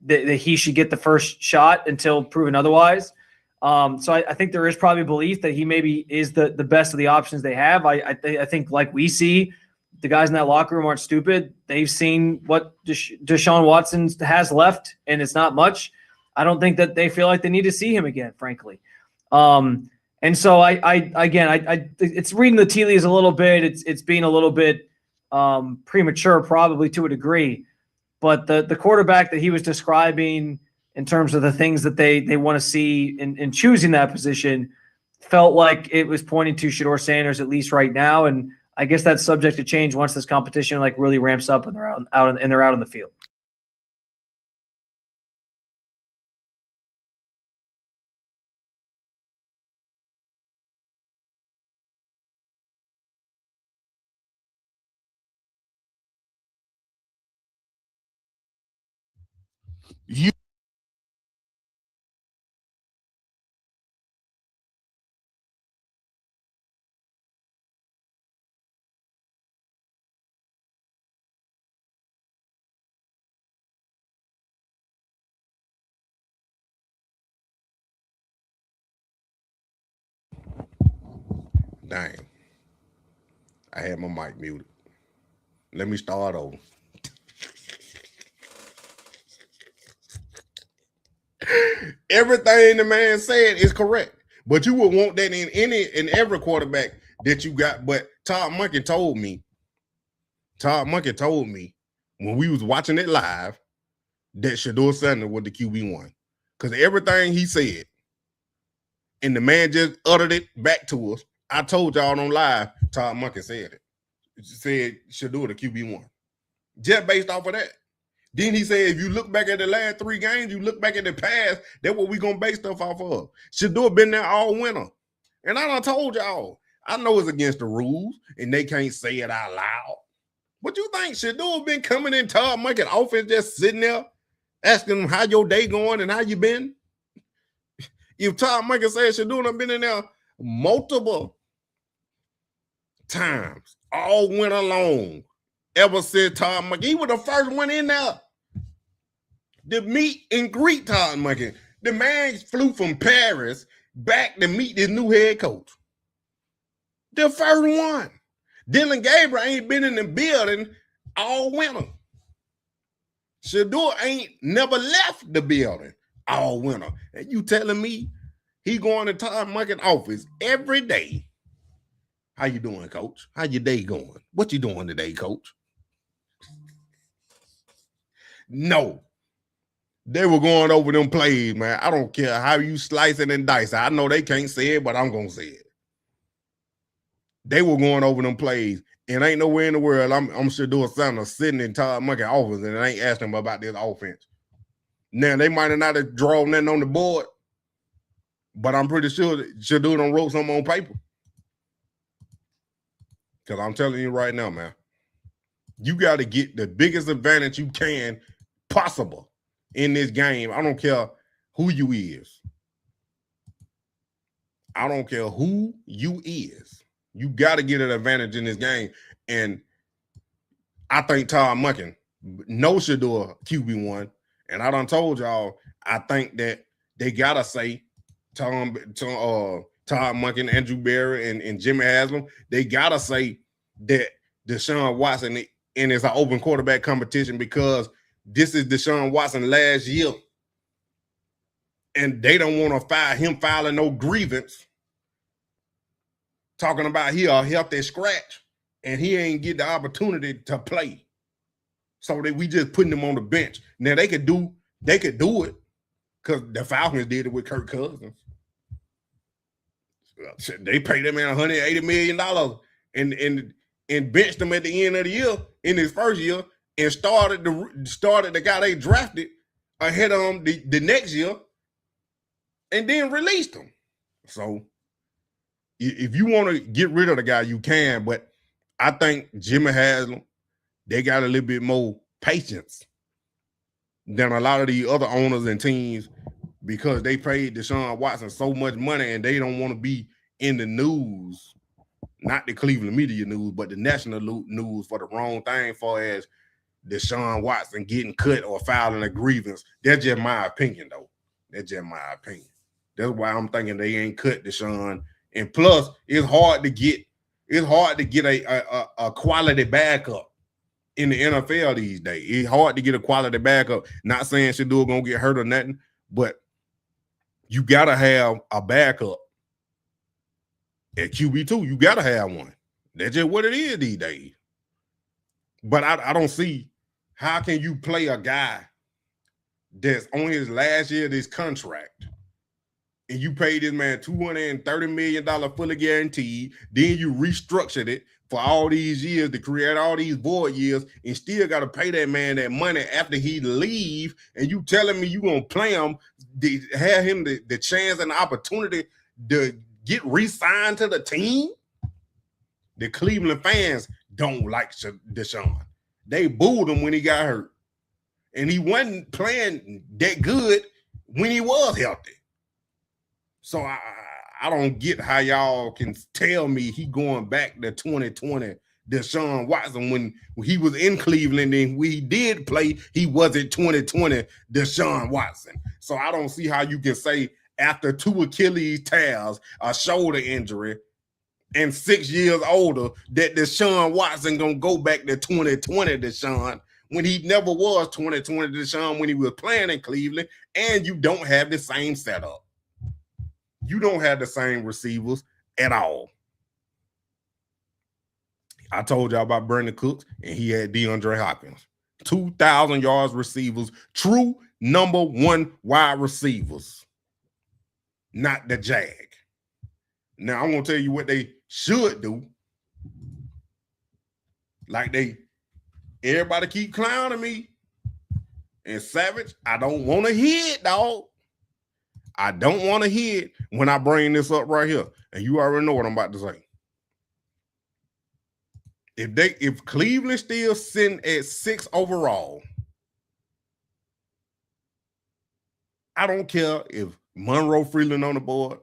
that he should get the first shot until proven otherwise. So I think there is probably belief that he maybe is the best of the options they have. I think like we see, the guys in that locker room aren't stupid. They've seen what Deshaun Watson has left, and it's not much. I don't think that they feel like they need to see him again, frankly. And so it's reading the tea leaves a little bit. It's being a little bit premature, probably to a degree. But the quarterback that he was describing in terms of the things that they want to see in choosing that position felt like it was pointing to Shedeur Sanders, at least right now. And I guess that's subject to change once this competition really ramps up and they're out on the field. Dang. I had my mic muted. Let me start over. Everything the man said is correct, but you would want that in every quarterback that you got. But Todd Monken told me when we was watching it live that Shedeur Sanders was the QB1, because everything he said, and the man just uttered it back to us. I told y'all on live, Todd Monken said it. He said Shedeur the QB1, just based off of that. Then he said, if you look back at the last 3 games, you look back at the past, that's what we're going to base stuff off of. Shedeur been there all winter. And I done told y'all, I know it's against the rules, and they can't say it out loud. But you think Shedeur been coming in Todd Monken offense just sitting there asking them how your day going and how you been? If Todd Monken said Shedeur done been in there multiple times, all winter long, ever since Todd Monken, he was the first one in there to meet and greet Todd Monken. The man flew from Paris back to meet his new head coach. The first one. Dylan Gabriel ain't been in the building all winter. Shedeur ain't never left the building all winter. And you telling me he going to Todd Monken office every day? How you doing, coach? How your day going? What you doing today, coach? No. They were going over them plays, man. I don't care how you slice it and dice it. I know they can't say it, but I'm going to say it. They were going over them plays, and ain't nowhere in the world I'm Shedeur Sanders sitting in Todd Monkey office and I ain't asking him about this offense. Now, they might have not have drawn nothing on the board, but I'm pretty sure that Shedeur done wrote something on paper. Because I'm telling you right now, man, you got to get the biggest advantage you can possible in this game. I don't care who you is. I don't care who you is. You got to get an advantage in this game. And I think Todd Monken knows Shedeur QB1. And I done told y'all, I think that they got to say Todd Monken, Andrew Berry, and Jimmy Haslam, they got to say that Deshaun Watson and it's an open quarterback competition because this is Deshaun Watson last year. And they don't want to fire him filing no grievance talking about he a healthy scratch and he ain't get the opportunity to play. So that we just putting him on the bench. Now they could do it because the Falcons did it with Kirk Cousins. They paid that man $180 million and benched him at the end of the year in his first year and started the guy they drafted ahead of him the next year and then released him. So if you want to get rid of the guy, you can, but I think Jimmy Haslam, they got a little bit more patience than a lot of the other owners and teams because they paid Deshaun Watson so much money and they don't want to be in the news, not the Cleveland media news, but the national news for the wrong thing for as Deshaun Watson getting cut or filing a grievance. That's just my opinion, though. That's just my opinion. That's why I'm thinking they ain't cut Deshaun. And plus, it's hard to get a quality backup in the NFL these days. It's hard to get a quality backup. Not saying Shedeur gonna get hurt or nothing, but you gotta have a backup at QB2. You gotta have one. That's just what it is these days. But I don't see how can you play a guy that's on his last year of this contract and you paid this man $230 million fully guaranteed, then you restructured it for all these years to create all these void years and still got to pay that man that money after he leave, and you telling me you going to play him, have him the chance and the opportunity to get re-signed to the team? The Cleveland fans don't like Deshaun. They booed him when he got hurt. And he wasn't playing that good when he was healthy. So I don't get how y'all can tell me he going back to 2020 Deshaun Watson when he was in Cleveland and we did play, he wasn't 2020 Deshaun Watson. So I don't see how you can say after 2 Achilles tears, a shoulder injury, and 6 years older that Deshaun Watson gonna go back to 2020 Deshaun when he never was 2020 Deshaun when he was playing in Cleveland, and you don't have the same setup. You don't have the same receivers at all. I told y'all about Brandon Cooks, and he had DeAndre Hopkins. 2,000 yards receivers, true number 1 wide receivers, not the Jag. Now, I'm going to tell you what they should do. Like everybody keep clowning me. And Savage, I don't want to hear it, dog. I don't want to hear it when I bring this up right here. And you already know what I'm about to say. If Cleveland still sitting at 6 overall, I don't care if Monroe Freeland on the board,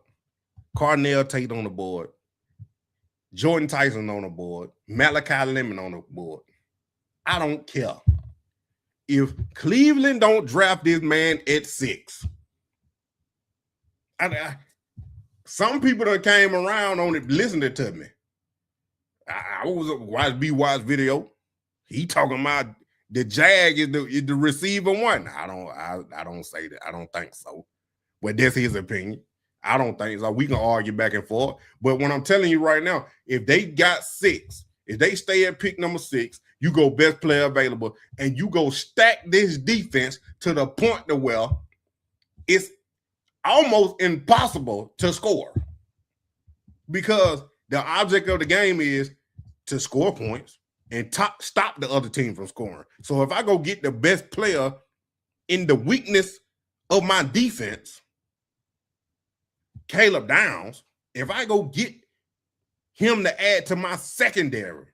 Cardinal Tate on the board, Jordan Tyson on the board, Malachi Lemon on the board. I don't care. If Cleveland don't draft this man at 6, some people that came around on it listening to me. I was watch B-Watch video. He talking about the Jag is the receiver one. I don't say that. I don't think so. But that's his opinion. I don't think so. We can argue back and forth. But when I'm telling you right now, if they got 6, If they stay at pick number 6, you go best player available, and you go stack this defense to the point to where it's almost impossible to score. Because the object of the game is to score points and stop the other team from scoring. So if I go get the best player in the weakness of my defense, Caleb Downs, if I go get him to add to my secondary,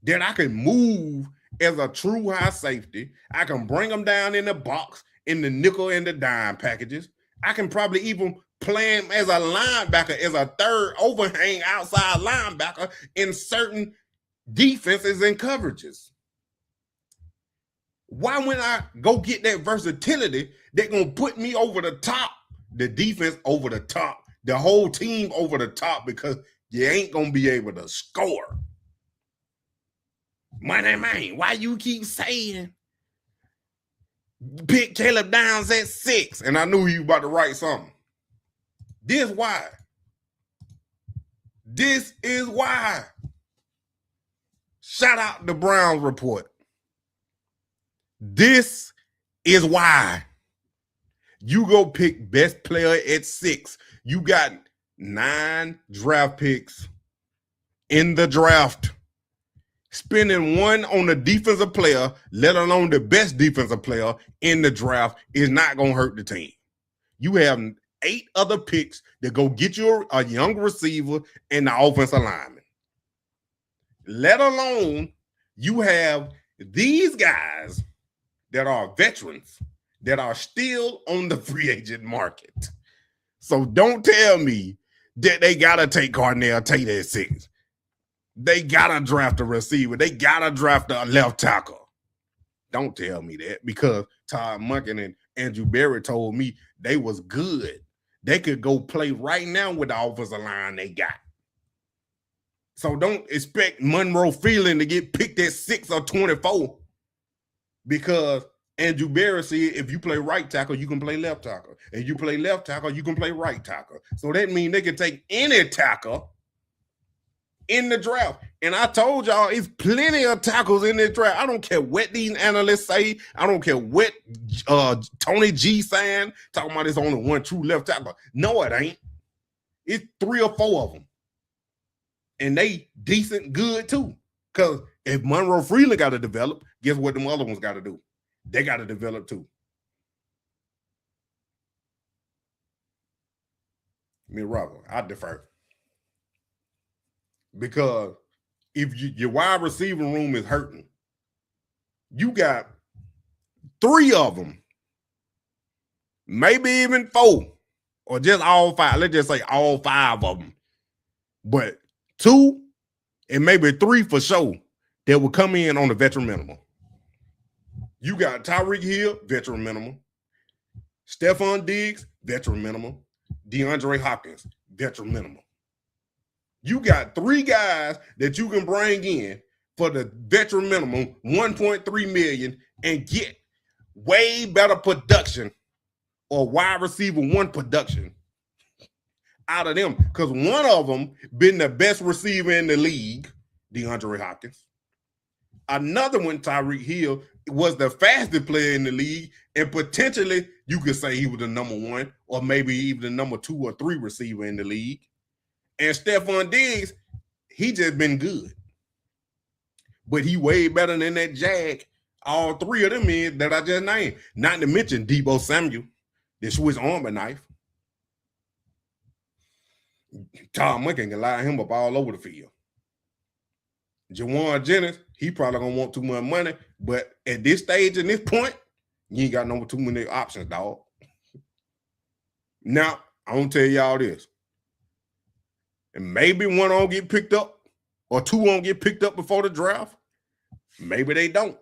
then I can move as a true high safety. I can bring him down in the box, in the nickel and the dime packages. I can probably even play him as a linebacker, as a third overhang outside linebacker in certain defenses and coverages. Why when I go get that versatility, they're going to put me over the top, the defense over the top, the whole team over the top, because you ain't going to be able to score. Money man, why you keep saying pick Caleb Downs at 6? And I knew you about to write something. This why. This is why. Shout out the Browns report. This is why. You go pick best player at 6. You got 9 draft picks in the draft. Spending one on the defensive player, let alone the best defensive player in the draft, is not going to hurt the team. You have 8 other picks that go get you a young receiver and the offensive lineman. Let alone you have these guys that are veterans that are still on the free agent market. So don't tell me that they got to take Cornell Tate at 6. They got to draft a receiver. They got to draft a left tackle. Don't tell me that, because Todd Monken and Andrew Berry told me they was good. They could go play right now with the offensive line they got. So don't expect Monroe Freeland to get picked at 6 or 24, because Andrew Berry said if you play right tackle, you can play left tackle. If you play left tackle, you can play right tackle. So that means they can take any tackle in the draft. And I told y'all, it's plenty of tackles in this draft. I don't care what these analysts say. I don't care what Tony G saying, talking about there's only one true left tackle. No, it ain't. It's 3 or 4 of them. And they decent good too. Because if Monroe Freeland got to develop, guess what them other ones got to do? They got to develop too. Me, Robert, I defer. Because if your wide receiver room is hurting, you got 3 of them, maybe even 4, or just all 5. Let's just say all 5 of them. But 2 and maybe 3 for sure that will come in on the veteran minimum. You got Tyreek Hill, veteran minimum. Stephon Diggs, veteran minimum. DeAndre Hopkins, veteran minimum. You got 3 guys that you can bring in for the veteran minimum, $1.3 million, and get way better production, or wide receiver 1 production out of them. Because one of them been the best receiver in the league, DeAndre Hopkins. Another one, Tyreek Hill, was the fastest player in the league, and potentially you could say he was the number 1 or maybe even the number 2 or 3 receiver in the league. And Stephon Diggs, he just been good. But he way better than that Jag. All 3 of them is that I just named. Not to mention Deebo Samuel, the Swiss Army knife. Tom Monken can line him up all over the field. Jawan Jennings, he probably gonna want too much money, but at this stage and this point, you ain't got no too many options, dog. Now, I'm gonna tell y'all this. And maybe 1 won't get picked up, or 2 won't get picked up before the draft. Maybe they don't.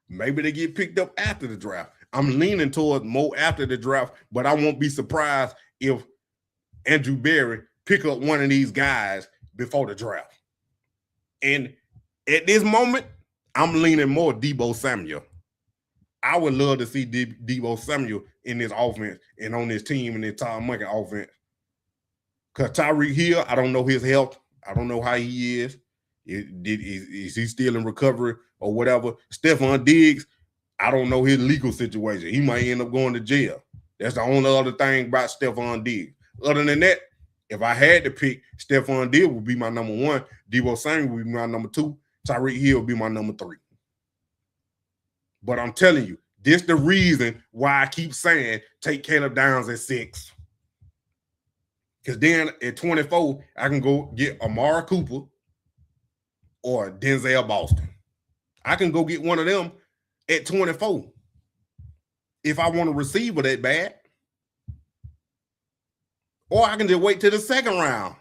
Maybe they get picked up after the draft. I'm leaning towards more after the draft, but I won't be surprised if Andrew Berry pick up one of these guys before the draft. And at this moment, I'm leaning more Deebo Samuel. I would love to see Deebo Samuel in this offense and on this team in this Tom Monken offense. Because Tyreek Hill, I don't know his health. I don't know how he is. Is he still in recovery or whatever? Stephon Diggs, I don't know his legal situation. He might end up going to jail. That's the only other thing about Stephon Diggs. Other than that, if I had to pick, Stephon Diggs would be my number one. Shedeur Sanders would be my number two. Tyreek Hill would be my number three. But I'm telling you, this the reason why I keep saying take Caleb Downs at 6. Because then at 24, I can go get Amari Cooper or Denzel Boston. I can go get one of them at 24 if I want a receiver that bad. Or I can just wait till the second round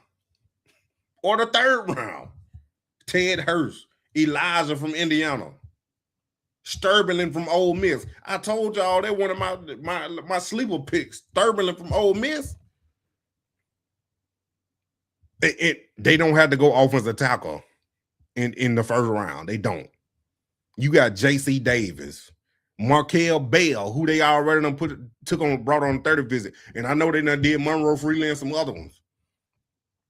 or the third round. Ted Hurst, Elijah from Indiana, Sterling from Ole Miss. I told y'all that one of my sleeper picks, Sterling from Ole Miss. They don't have to go offensive tackle in the first round. They don't. You got J.C. Davis, Markel Bell, who they already done brought on the 30 visit. And I know they done did Monroe Freeland and some other ones.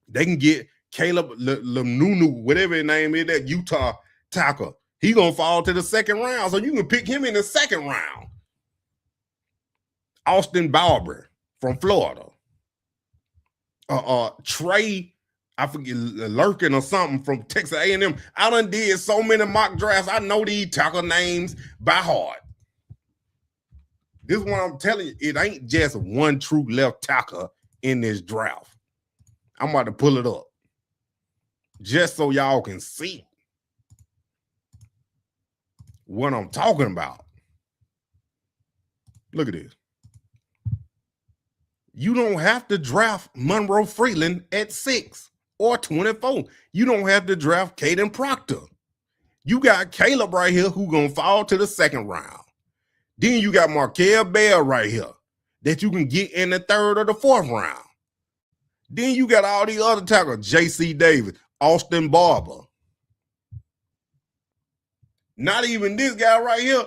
They can get Caleb Lemnunu, whatever his name is, that Utah tackle. He gonna fall to the second round, so you can pick him in the second round. Austin Barber from Florida. Trey, I forget, Lurkin or something from Texas A&M. I done did so many mock drafts. I know these tackle names by heart. This is what I'm telling you. It ain't just one true left tackle in this draft. I'm about to pull it up just so y'all can see what I'm talking about. Look at this. You don't have to draft Monroe Freeland at 6 or 24. You don't have to draft Caden Proctor. You got Caleb right here who gonna fall to the second round. Then you got Markel Bell right here that you can get in the third or the fourth round. Then you got all the other tackles, J.C. Davis, Austin Barber. Not even this guy right here.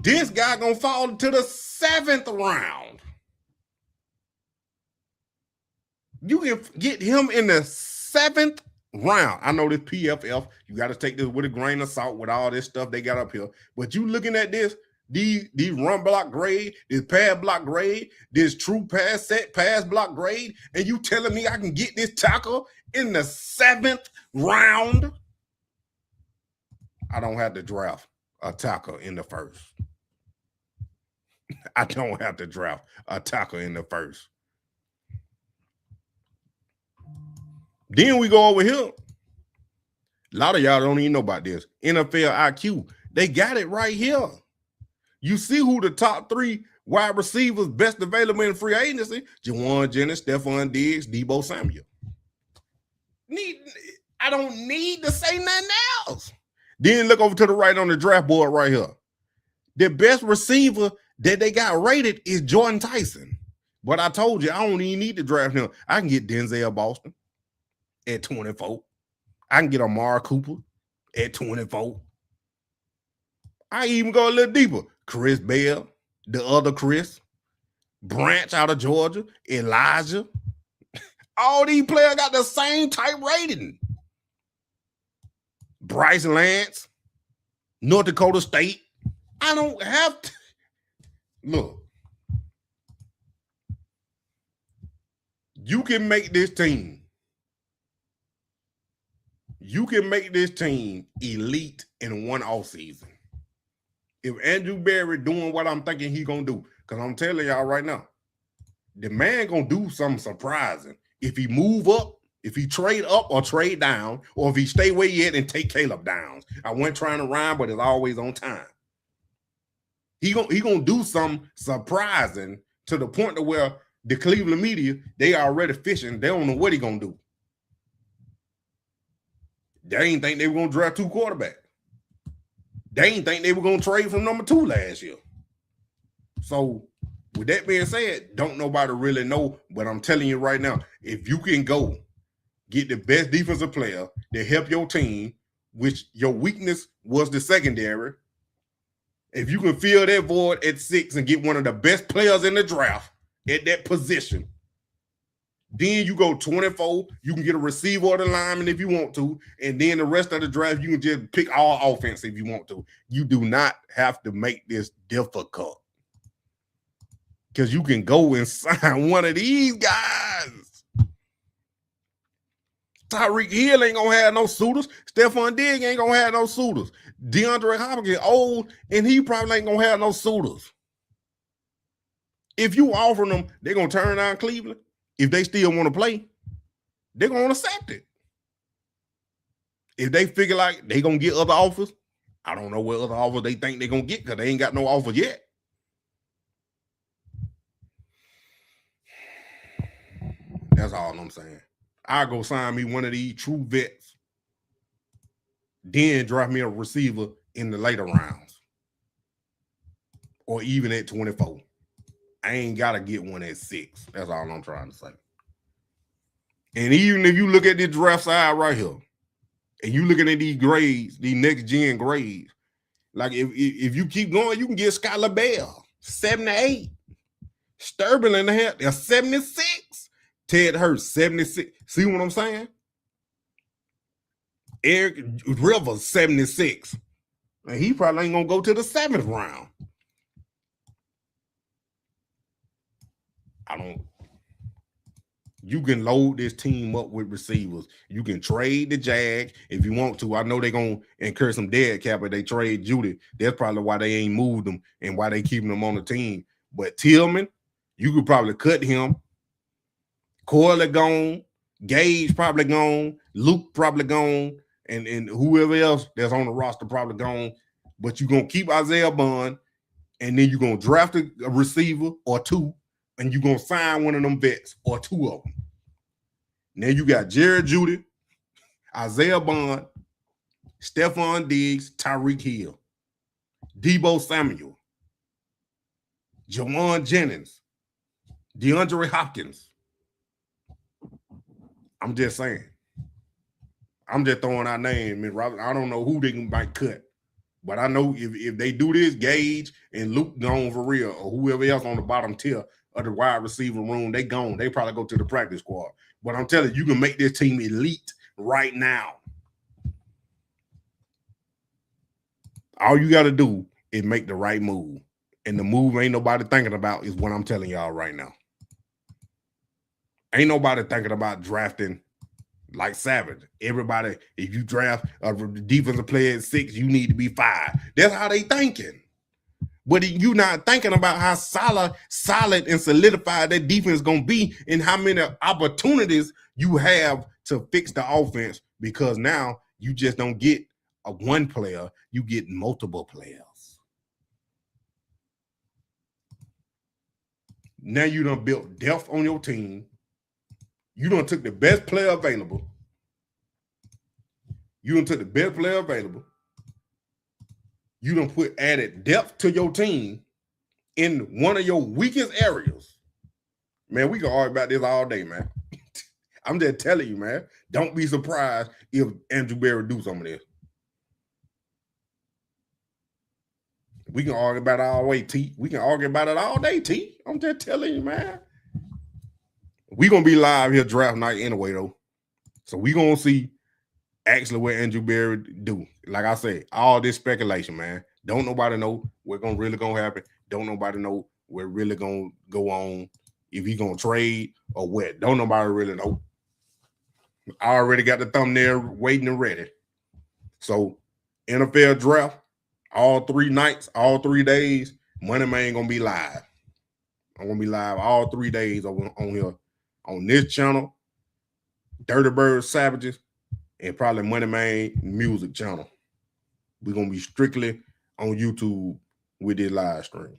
This guy gonna fall to the 7th round. You can get him in the 7th round. I know this PFF, you got to take this with a grain of salt with all this stuff they got up here. But you looking at this, these run block grade, this pass block grade, this true pass set pass block grade, and you telling me I can get this tackle in the 7th round? I don't have to draft a tackle in the first. I don't have to draft a tackle in the first. Then we go over here. A lot of y'all don't even know about this. NFL IQ. They got it right here. You see who the top 3 wide receivers best available in free agency? Jawan Jennings, Stephon Diggs, Deebo Samuel. I don't need to say nothing else. Then look over to the right on the draft board right here. The best receiver that they got rated is Jordan Tyson. But I told you, I don't even need to draft him. I can get Denzel Boston at 24. I can get Amari Cooper at 24. I even go a little deeper. Chris Bell, the other Chris, Branch out of Georgia, Elijah. All these players got the same type rating. Bryce Lance, North Dakota State. I don't have to. Look, you can make this team. You can make this team elite in one offseason. If Andrew Berry doing what I'm thinking he's going to do, because I'm telling y'all right now, the man going to do something surprising. If he move up, if he trade up or trade down, or if he stay where he at and take Caleb Downs. I wasn't trying to rhyme, but it's always on time. He gonna do something surprising to the point to where the Cleveland media, they already fishing. They don't know what he gonna do. They ain't think they were gonna draft 2 quarterbacks. They ain't think they were gonna trade from number 2 last year. So with that being said, don't nobody really know, but I'm telling you right now, if you can go get the best defensive player to help your team, which your weakness was the secondary, if you can fill that void at 6 and get one of the best players in the draft at that position, Then you go 24. You can get a receiver or the lineman if you want to. And then the rest of the draft, you can just pick all offense if you want to. You do not have to make this difficult. Because you can go and sign one of these guys. Tyreek Hill ain't going to have no suitors. Stephon Diggs ain't going to have no suitors. DeAndre Hopkins old, and he probably ain't going to have no suitors. If you offer them, they're going to turn down Cleveland. If they still want to play, they're going to accept it. If they figure like they're going to get other offers, I don't know what other offers they think they're going to get because they ain't got no offers yet. That's all I'm saying. I go sign me one of these true vets, then draft me a receiver in the later rounds or even at 24. I ain't got to get one at 6. That's all I'm trying to say. And even if you look at this draft side right here, and you looking at these grades, these next-gen grades, like if you keep going, you can get Skylar Bell, 78. Sterling they're 76. Ted Hurst, 76. See what I'm saying? Eric Rivers, 76. And he probably ain't going to go to the 7th round. You can load this team up with receivers. You can trade the Jag if you want to. I know they're going to incur some dead cap if they trade Judy. That's probably why they ain't moved them and why they keeping them on the team. But Tillman, you could probably cut him. Corley gone. Gage probably gone. Luke probably gone. And whoever else that's on the roster probably gone. But you're going to keep Isaiah Bond, and then you're going to draft a receiver or two, and you're going to sign one of them vets or two of them. Now you got Jared Jeudy, Isaiah Bond, Stephon Diggs, Tyreek Hill, Deebo Samuel, Jawan Jennings, DeAndre Hopkins. I'm just saying. I'm just throwing out names. I don't know who they might cut. But I know if they do this, Gage and Luke gone for real, or whoever else on the bottom tier of the wide receiver room, they gone. They probably go to the practice squad. But I'm telling you, you can make this team elite right now. All you got to do is make the right move. And the move ain't nobody thinking about is what I'm telling y'all right now. Ain't nobody thinking about drafting like Savage. Everybody, if you draft a defensive player at 6, you need to be 5. That's how they thinking. But you not thinking about how solid and solidified that defense is going to be and how many opportunities you have to fix the offense, because now you just don't get a one player, you get multiple players. Now you done built depth on your team. You done took the best player available. You done put added depth to your team in one of your weakest areas. Man, we can argue about this all day, man. I'm just telling you, man. Don't be surprised if Andrew Berry do some of this. We can argue about it all the way, T. We can argue about it all day, T. I'm just telling you, man. We're going to be live here draft night anyway, though. So we're going to see actually what Andrew Berry do. Like I said, all this speculation, man. Don't nobody know what's really going to happen. Don't nobody know what's really going to go on, if he's going to trade or what. Don't nobody really know. I already got the thumbnail waiting and ready. So NFL draft, all 3 nights, all 3 days, Money Man going to be live. I'm going to be live all 3 days on here. On this channel, Dirty Bird Savages, and probably Money Man Music channel. We're going to be strictly on YouTube with this live stream.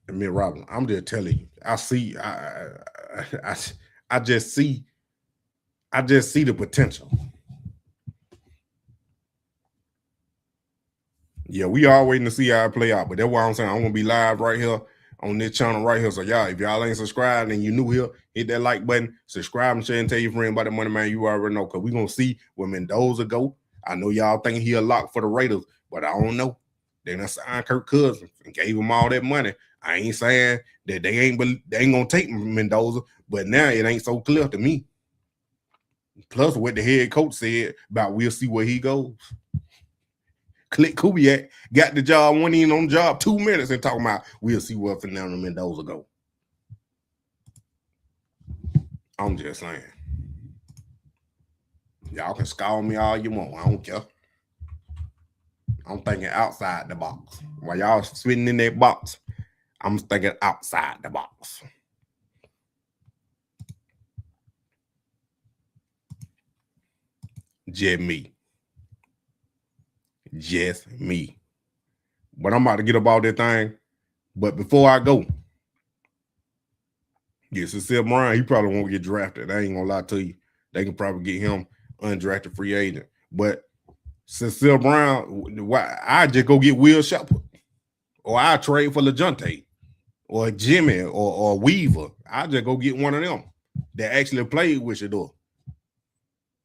And me, Robin, I'm just telling you, I just see the potential. Yeah, we all waiting to see how it play out, but that's why I'm saying I'm gonna be live right here on this channel right here. So y'all, if y'all ain't subscribed and you new here, hit that like button, subscribe and share, and tell your friend about the Money Man. You already know, because we gonna see where Mendoza go. I know y'all think he a lock for the Raiders, but I don't know. They done signed Kirk Cousins and gave him all that money. I ain't saying that they ain't gonna take Mendoza, but now it ain't so clear to me. Plus, what the head coach said about we'll see where he goes. Clint Kubiak got the job, went in on the job 2 minutes and talking about we'll see where Fernando Mendoza go. I'm just saying. Y'all can scold me all you want. I don't care. I'm thinking outside the box. While y'all sitting in that box, I'm thinking outside the box. Just me. Just me. But I'm about to get up all that thing. But before I go, Cecil Brown, he probably won't get drafted. I ain't gonna lie to you. They can probably get him undrafted free agent. But Cecil Brown, I just go get Will Shepard. Or I trade for LeJounte. Or Jimmy or Weaver. I just go get one of them that actually played with Shedeur.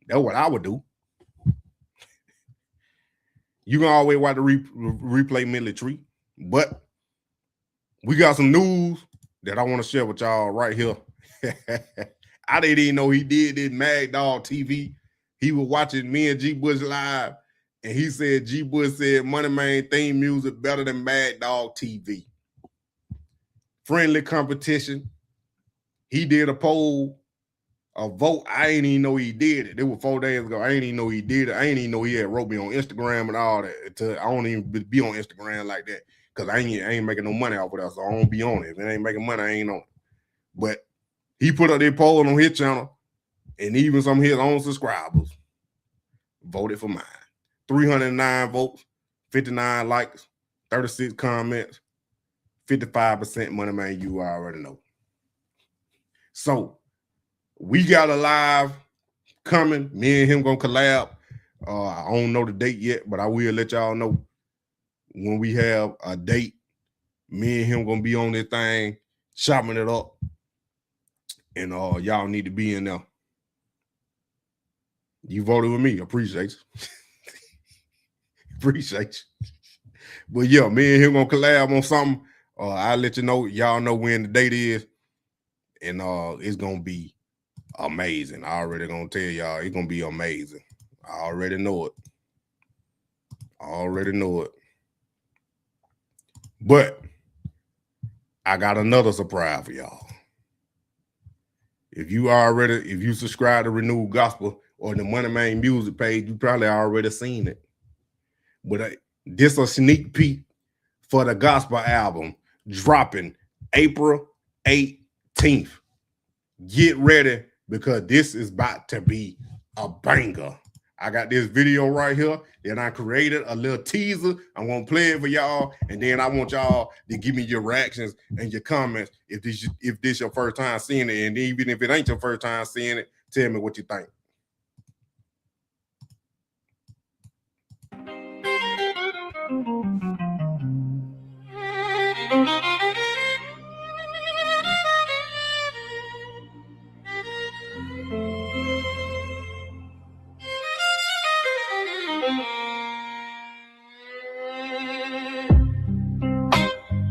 That's what I would do. You can always watch the replay military, but we got some news that I want to share with y'all right here. I didn't even know he did this Mad Dog TV. He was watching me and G Bush live, and he said G Bush said Money Man theme music better than Mad Dog TV. Friendly competition. He did a poll, a vote. I ain't even know he did it. It was 4 days ago. I ain't even know he did it. I ain't even know he had wrote me on Instagram and all that. I don't even be on Instagram like that because I ain't making no money off of that, so I don't be on it. If it ain't making money, I ain't on it. But he put up their poll on his channel, and even some of his own subscribers voted for mine. 309 votes, 59 likes, 36 comments, 55% Money Man. You already know. So we got a live coming. Me and him gonna collab. I don't know the date yet, but I will let y'all know when we have a date. Me and him gonna be on this thing, chopping it up. And y'all need to be in there. You voted with me. Appreciate you. Appreciate you. But yeah, me and him gonna collab on something. I'll let you know. Y'all know when the date is. And it's gonna be amazing. I already gonna tell y'all it's gonna be amazing. I already know it. I already know it. But I got another surprise for y'all. If you subscribe to Renewed Gospel or the Money Man music page, you probably already seen it. But this a sneak peek for the gospel album dropping April 18th. Get ready because this is about to be a banger. I got this video right here that I created, a little teaser. I'm going to play it for y'all, and then I want y'all to give me your reactions and your comments if this your first time seeing it, and even if it ain't your first time seeing it, tell me what you think.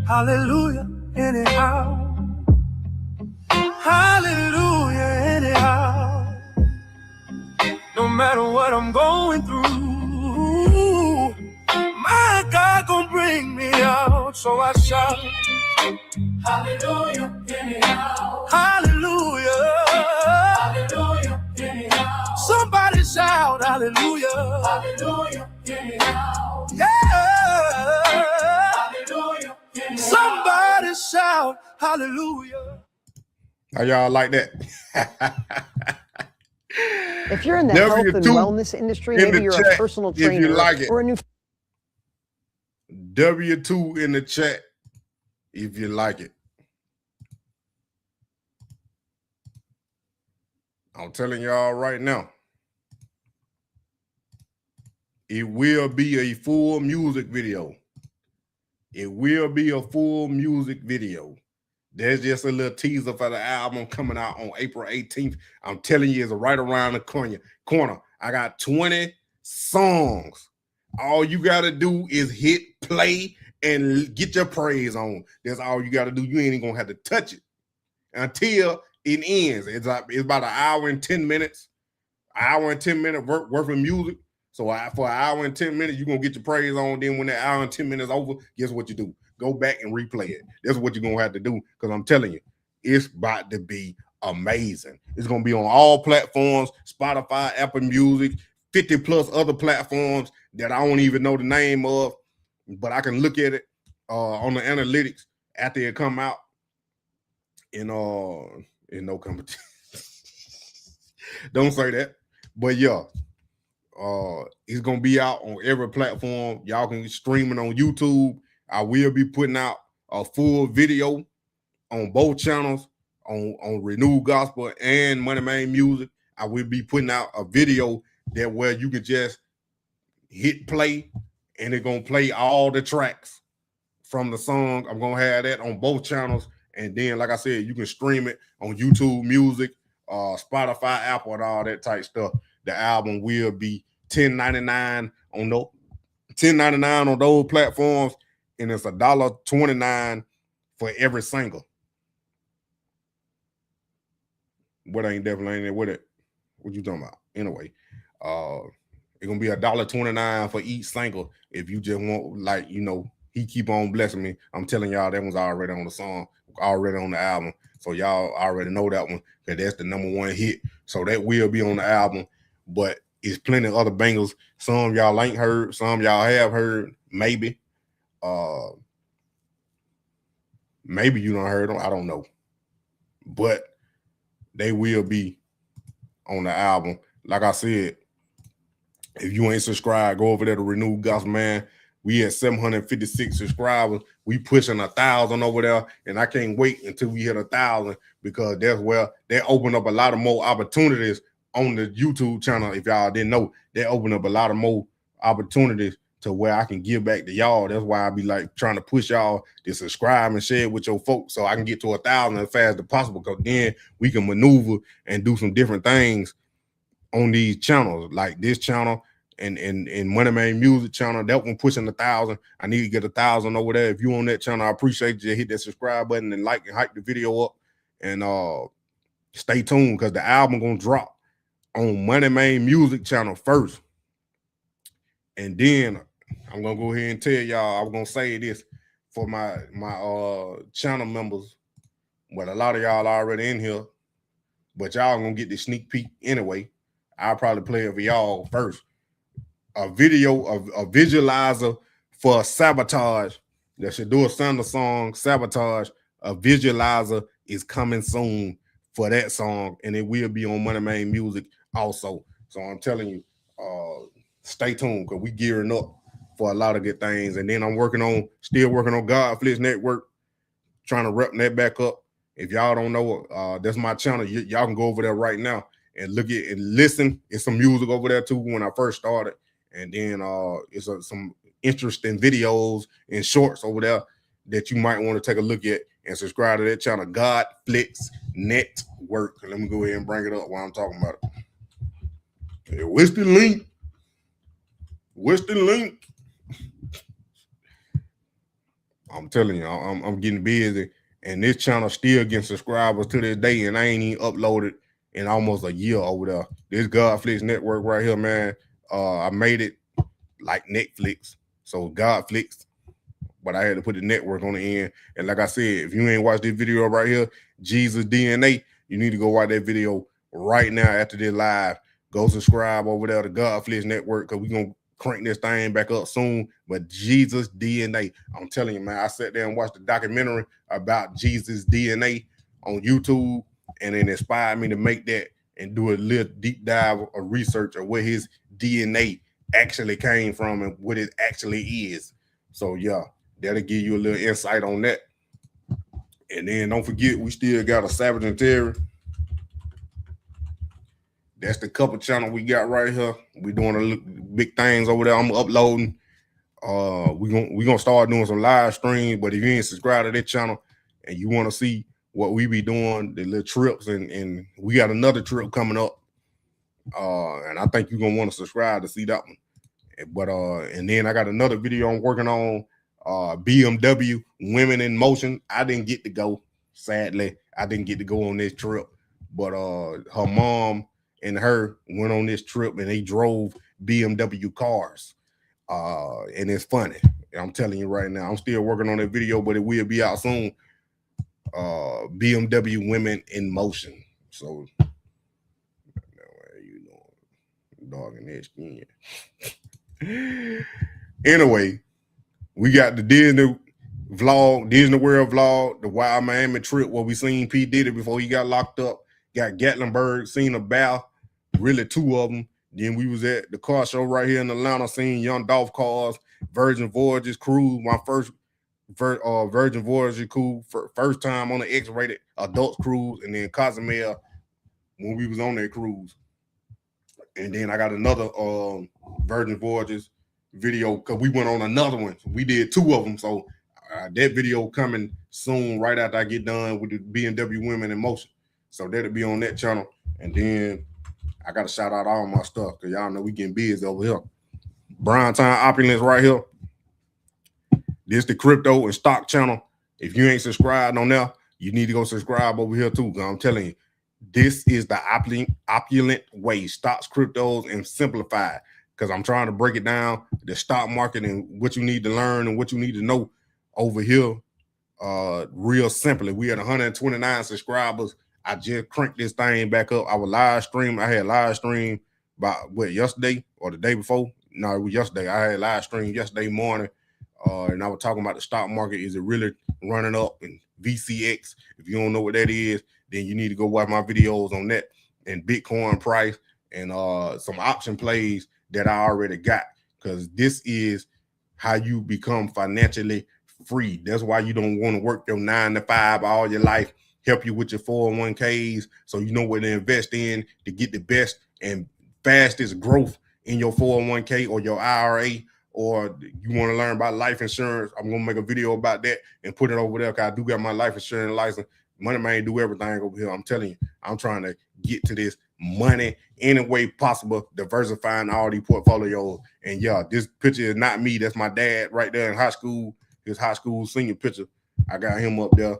Hallelujah, anyhow. Hallelujah, anyhow. No matter what I'm going through, my God gon' bring me out. So I shout, hallelujah, anyhow. Hallelujah. Hallelujah, anyhow. Somebody shout, hallelujah. Hallelujah, anyhow. Yeah. Hallelujah. Somebody shout hallelujah. How y'all like that? If you're in the health and wellness industry, maybe you're a personal trainer or a new W2 in the chat if you like it. I'm telling y'all right now, it will be a full music video. It will be a full music video. There's just a little teaser for the album coming out on April 18th. I'm telling you, it's right around the corner. I got 20 songs All you gotta do is hit play and get your praise on. That's all you gotta do. You ain't even gonna have to touch it until it ends. It's about an hour and 10 minutes. Hour and 10 minutes worth of music. So for an hour and 10 minutes, you're gonna get your praise on. Then when that hour and 10 minutes over, guess what you do? Go back and replay it. That's what you're gonna have to do. Because I'm telling you, it's about to be amazing. It's gonna be on all platforms: Spotify, Apple Music, 50 plus other platforms that I don't even know the name of, but I can look at it on the analytics after it come out in no competition. Don't say that. But yeah, it's gonna be out on every platform. Y'all can stream it on YouTube. I will be putting out a full video on both channels, on Renewed Gospel and Money Man Music. I will be putting out a video that where you can just hit play and it's gonna play all the tracks from the song. I'm gonna have that on both channels, and then like I said, you can stream it on YouTube Music, Spotify, Apple, and all that type stuff. The album will be $10.99 on those platforms, and it's $1.29 for every single. What ain't definitely ain't there with it? What you talking about? Anyway, it's gonna be $1.29 for each single. If you just want, like, you know, he keep on blessing me. I'm telling y'all that one's already on the song, already on the album. So y'all already know that one, because that's the #1 hit. So that will be on the album. But it's plenty of other bangers. Some y'all ain't heard, some y'all have heard, maybe. Maybe you don't heard them, I don't know. But they will be on the album. Like I said, if you ain't subscribed, go over there to Renewed Gospel, man. We at 756 subscribers. We pushing 1,000 over there, and I can't wait until we hit 1,000, because that's where they open up a lot of more opportunities on the YouTube channel. If y'all didn't know, they open up a lot of more opportunities to where I can give back to y'all. That's why I be like trying to push y'all to subscribe and share it with your folks, so I can get to 1,000 as fast as possible, because then we can maneuver and do some different things on these channels, like this channel and Money Man Music channel. That one pushing 1,000. I need to get 1,000 over there. If you on that channel, I appreciate you. Hit that subscribe button and like and hype the video up, and stay tuned, because the album gonna drop on Money Man Music channel first, and then I'm gonna go ahead and tell y'all, I'm gonna say this for my channel members, but a lot of y'all already in here, but y'all gonna get the sneak peek anyway. I'll probably play it for y'all first. A video of a visualizer for Sabotage, the Shedeur Sanders song Sabotage. A visualizer is coming soon for that song, and it will be on Money Man Music also. So I'm telling you, stay tuned, because we gearing up for a lot of good things. And then I'm still working on Godflex Network, trying to rep that back up. If y'all don't know, that's my channel. Y'all can go over there right now and look at and listen. It's some music over there too when I first started. And then it's some interesting videos and shorts over there that you might want to take a look at, and subscribe to that channel, Godflex Network. Let me go ahead and bring it up while I'm talking about it. Hey, what's the link? What's the link? I'm telling you, I'm getting busy, and this channel still getting subscribers to this day, and I ain't even uploaded in almost a year over there. This Godflex Network right here, man. I made it like Netflix, so Godflex, but I had to put the network on the end. And like I said, if you ain't watched this video right here, Jesus DNA, you need to go watch that video right now after this live. Go subscribe over there to Godflex Network, because we're going to crank this thing back up soon. But Jesus DNA, I'm telling you, man, I sat there and watched the documentary about Jesus DNA on YouTube, and it inspired me to make that and do a little deep dive of research of where his DNA actually came from and what it actually is. So yeah, that'll give you a little insight on that. And then don't forget, we still got a Savage and Terry. That's the couple channel we got right here. We doing big things over there. I'm uploading. We gonna start doing some live streams. But if you ain't subscribed to that channel and you want to see what we be doing, the little trips, and we got another trip coming up. And I think you're gonna want to subscribe to see that one. But and then I got another video I'm working on, BMW Women in Motion. I didn't get to go, sadly. I didn't get to go on this trip, but her mom and her went on this trip and they drove BMW cars. And it's funny. I'm telling you right now, I'm still working on that video, but it will be out soon. BMW Women in Motion. So you know, dog in that skin. Anyway, we got the Disney World vlog, the Wild Miami trip where we seen P. Diddy before he got locked up. Got Gatlinburg, seen a bow, really two of them. Then we was at the car show right here in Atlanta, seen Young Dolph cars, Virgin Voyages cruise, my first Virgin Voyages cruise, first time on the X-rated adult cruise, and then Cozumel when we was on that cruise. And then I got another Virgin Voyages video because we went on another one. We did two of them, so that video coming soon right after I get done with the BMW Women in Motion. So that'll be on that channel. And then I got to shout out all my stuff because y'all know we getting busy over here. Brown Time Opulence right here. This the crypto and stock channel. If you ain't subscribed on there, you need to go subscribe over here too. I'm telling you, this is the opulent way. Stocks, cryptos, and simplified. Because I'm trying to break it down, the stock market and what you need to learn and what you need to know over here real simply. We had 129 subscribers. I just cranked this thing back up. I was live stream. I had live stream about yesterday or the day before. No, it was yesterday. I had live stream yesterday morning. And I was talking about the stock market. Is it really running up? And VCX, if you don't know what that is, then you need to go watch my videos on that and Bitcoin price and some option plays that I already got, because this is how you become financially free. That's why you don't want to work your 9 to 5 all your life. Help you with your 401ks so you know what to invest in to get the best and fastest growth in your 401k or your IRA, or you want to learn about life insurance. I'm going to make a video about that and put it over there because I do got my life insurance license. Money man do everything over here. I'm telling you, I'm trying to get to this money any way possible, diversifying all these portfolios. And yeah, this picture is not me. That's my dad right there in high school, his high school senior picture. I got him up there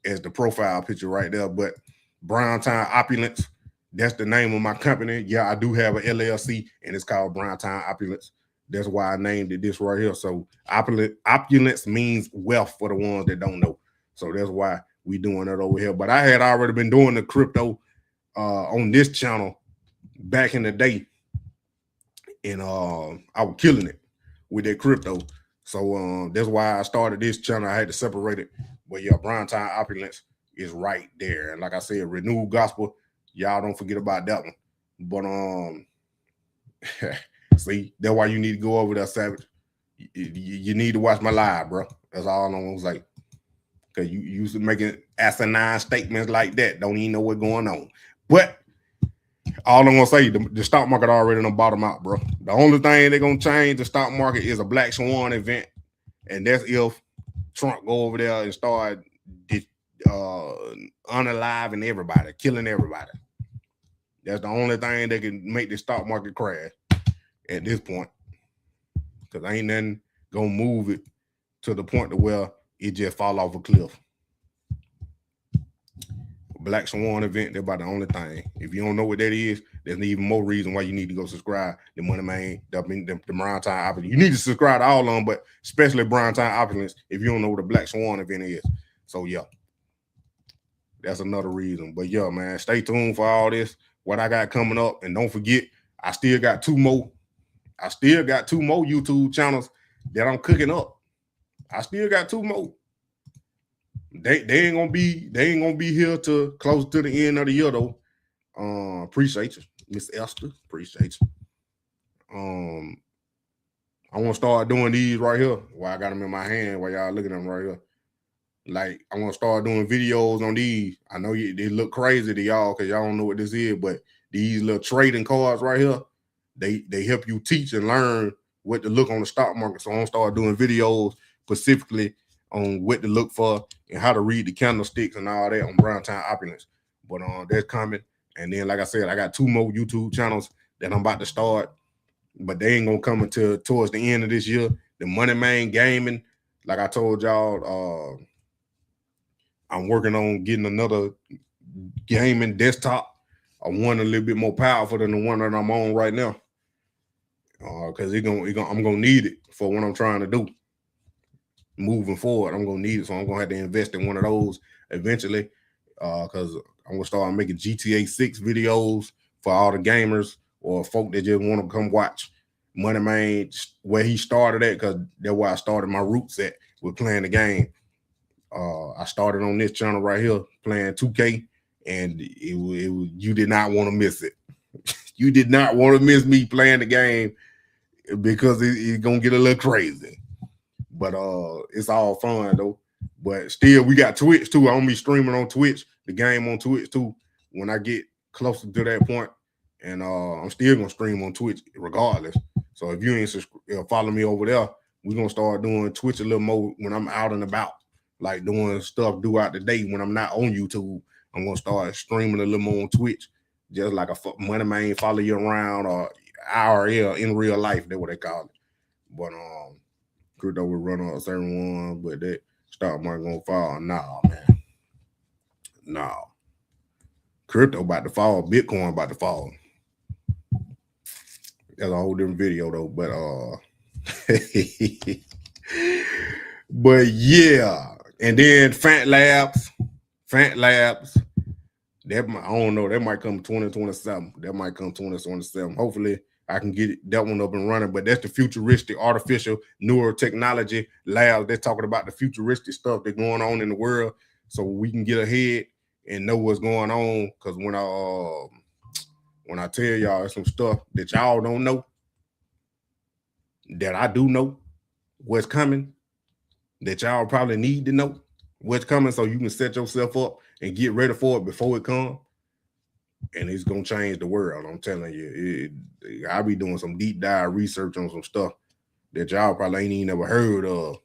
as the profile picture right there. But Brown Time Opulence, that's the name of my company. Yeah, I do have an LLC, and it's called Brown Time Opulence. That's why I named it this right here. So opulence means wealth for the ones that don't know. So that's why we doing it over here. But I had already been doing the crypto on this channel back in the day, and I was killing it with that crypto. So that's why I started this channel. I had to separate it. But yeah, Brown Time Opulence is right there. And like I said, Renewed Gospel, y'all don't forget about that one. But see, that's why you need to go over there, Savage. You need to watch my live, bro. That's all I'm gonna say. Because you used to making asinine statements like that. Don't even know what's going on. But all I'm gonna say, the stock market already done bottom out, bro. The only thing they're gonna change the stock market is a Black Swan event, and that's if Trump go over there and start unaliving everybody, killing everybody. That's the only thing that can make the stock market crash at this point. Because ain't nothing gonna move it to the point to where it just fall off a cliff. Black Swan event, they're about the only thing. If you don't know what that is, there's even more reason why you need to go subscribe. The Money Man, the Brown Time Opulence. You need to subscribe to all of them, but especially Brown Time Opulence if you don't know what a Black Swan event is. So yeah, that's another reason. But yeah, man, stay tuned for all this, what I got coming up. And don't forget, I still got two more YouTube channels that I'm cooking up. I still got two more. They ain't gonna be here to close to the end of the year though. Appreciate you, Miss Esther. Appreciate you. I want to start doing these right here. While I got them in my hand, while y'all looking at them right here. Like I want to start doing videos on these. I know they look crazy to y'all because y'all don't know what this is, but these little trading cards right here, they help you teach and learn what to look on the stock market. So I'm gonna start doing videos specifically on what to look for and how to read the candlesticks and all that on Brown Time Opulence. But that's coming. And then, like I said, I got two more YouTube channels that I'm about to start. but they ain't gonna come until towards the end of this year. The Money Man Gaming, like I told y'all, I'm working on getting another gaming desktop. I want a little bit more powerful than the one that I'm on right now, because I'm gonna need it for what I'm trying to do. Moving forward, I'm gonna need it, so I'm gonna have to invest in one of those eventually, because I'm gonna start making GTA 6 videos for all the gamers or folk that just want to come watch Money Man where he started at, because that's where I started my roots at with playing the game. I started on this channel right here playing 2K, and you did not want to miss it. You did not want to miss me playing the game, because it's gonna get a little crazy. But it's all fun though. But still, we got Twitch too. I'm gonna be streaming on Twitch, the game on Twitch too, when I get closer to that point. And I'm still gonna stream on Twitch regardless. So if you ain't follow me over there, we're gonna start doing Twitch a little more when I'm out and about, like doing stuff throughout the day when I'm not on YouTube. I'm gonna start streaming a little more on Twitch, just like a Money Man follow you around, or IRL in real life. That's what they call it. But Crypto would run on a certain one, but that stock market gonna fall. Nah, man. Nah. Crypto about to fall. Bitcoin about to fall. That's a whole different video though. But yeah. And then Fant Labs. That I don't know. That might come 2027. That might come 2027. Hopefully I can get that one up and running. But that's the futuristic artificial neurotechnology lab. They're talking about the futuristic stuff that's going on in the world, so we can get ahead and know what's going on. Because when I tell y'all some stuff that y'all don't know, that I do know what's coming, that y'all probably need to know what's coming, so you can set yourself up and get ready for it before it comes. And it's gonna change the world. I'm telling you, I'll be doing some deep dive research on some stuff that y'all probably ain't even never heard of.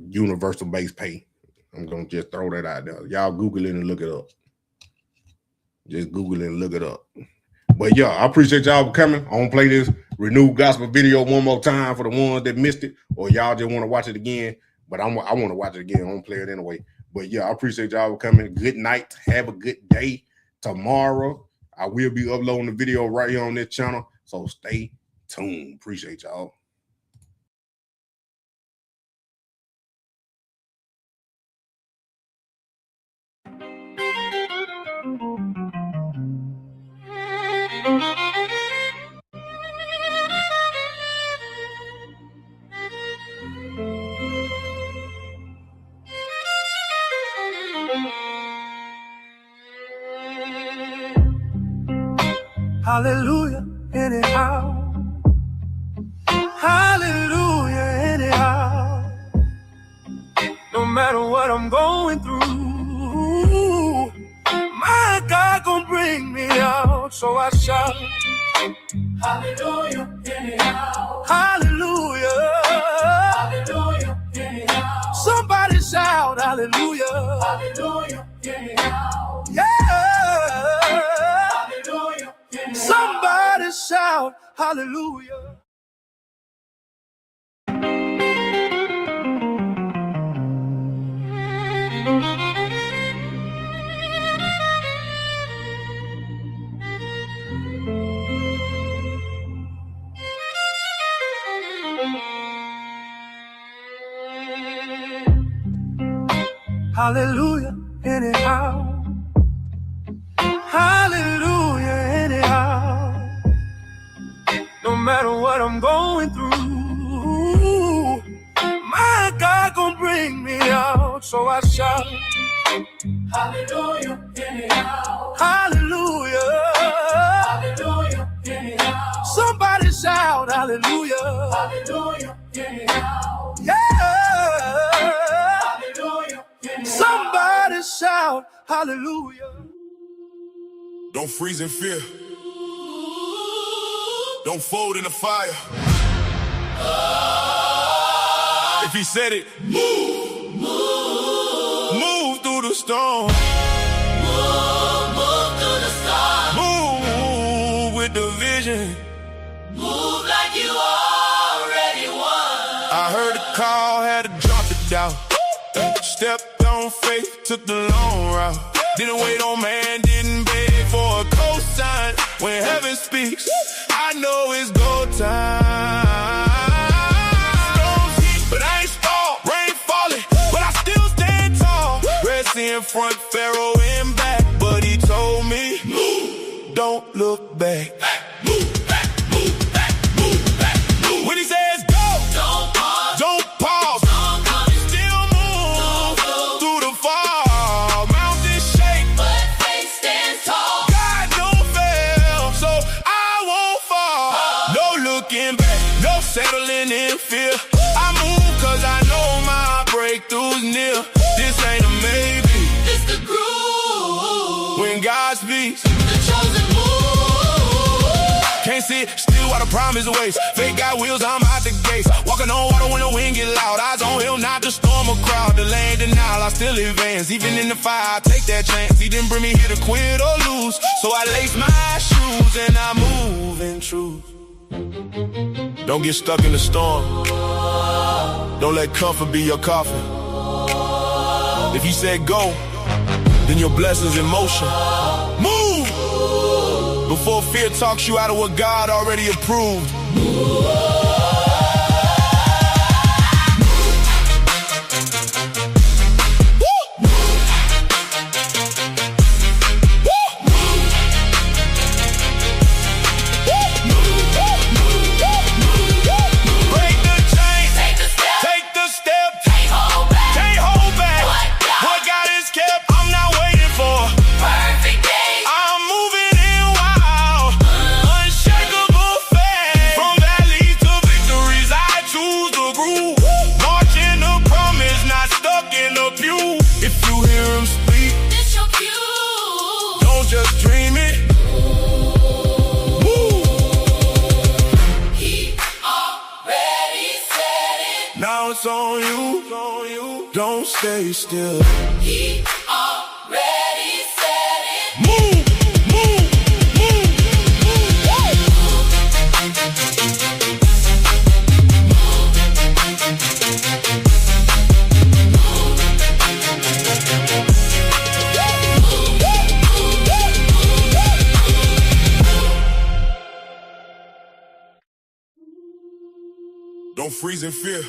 Universal base pay. I'm gonna just throw that out there. Y'all Google it and look it up. Just Google it and look it up. But yeah, I appreciate y'all for coming. I'm gonna play this renewed gospel video one more time for the ones that missed it, or y'all just want to watch it again. But I want to watch it again. I'm gonna play it anyway. But yeah, I appreciate y'all for coming. Good night. Have a good day. Tomorrow, I will be uploading the video right here on this channel. So stay tuned. Appreciate y'all. Hallelujah, anyhow. Hallelujah, anyhow. No matter what I'm going through, my God gonna bring me out. So I shout, hallelujah, anyhow. Hallelujah. Hallelujah, anyhow. Somebody shout, hallelujah. Hallelujah, anyhow. Yeah. Hallelujah. Somebody shout hallelujah. Hallelujah, anyhow. Hallelujah, anyhow. No matter what I'm going through, my God gonna bring me out. So I shout, hallelujah, anyhow. Hallelujah. Hallelujah, anyhow. Somebody shout, hallelujah. Hallelujah, anyhow. Yeah. Hallelujah, anyhow. Somebody shout, hallelujah. Don't freeze in fear. Don't fold in the fire. If he said it, move, move, move through the storm. Move, move through the storm. Move. on faith, took the long route. Didn't wait on man, didn't beg for a cosign. When heaven speaks, I know it's go time. Storms hit, but I ain't stalled. Rain falling, but I still stand tall. Rest in front, Pharaoh in back, but he told me, move, don't look back. Move back, move back, move back, move. When he says go, Don't pause. don't pause. Don't come and Still move through the fall. Mountains shake, but faith stands tall. God don't fail, so I won't fall. No looking back, no settling in fear. I move cause I know my breakthrough's near. This ain't a maybe, It's the groove. when God speaks. The chosen move. Can't sit still while the promise waits. Fake got wheels, I'm out the gates. Walking on water when the wind get loud. Eyes on hill, not to storm a crowd. The land denial, I still advance. Even in the fire, I take that chance. He didn't bring me here to quit or lose. So I lace my shoes and I move in truth. Don't get stuck in the storm. Don't let comfort be your coffin. If he said go, then your blessings in motion. Move! Before fear talks you out of what God already approved. Break the chain, take the step, can't hold back. What God has kept, I'm not waiting for Perfect day. I'm moving in wild, unshakable faith. From valleys to victories, I choose the groove. Marching the promise, not stuck in the pew. If you hear him speak, It's your cue. don't just dream it. Move. He already said it. Now it's on you. Don't stay still. He already said it. Move, move, move, Don't freeze in fear.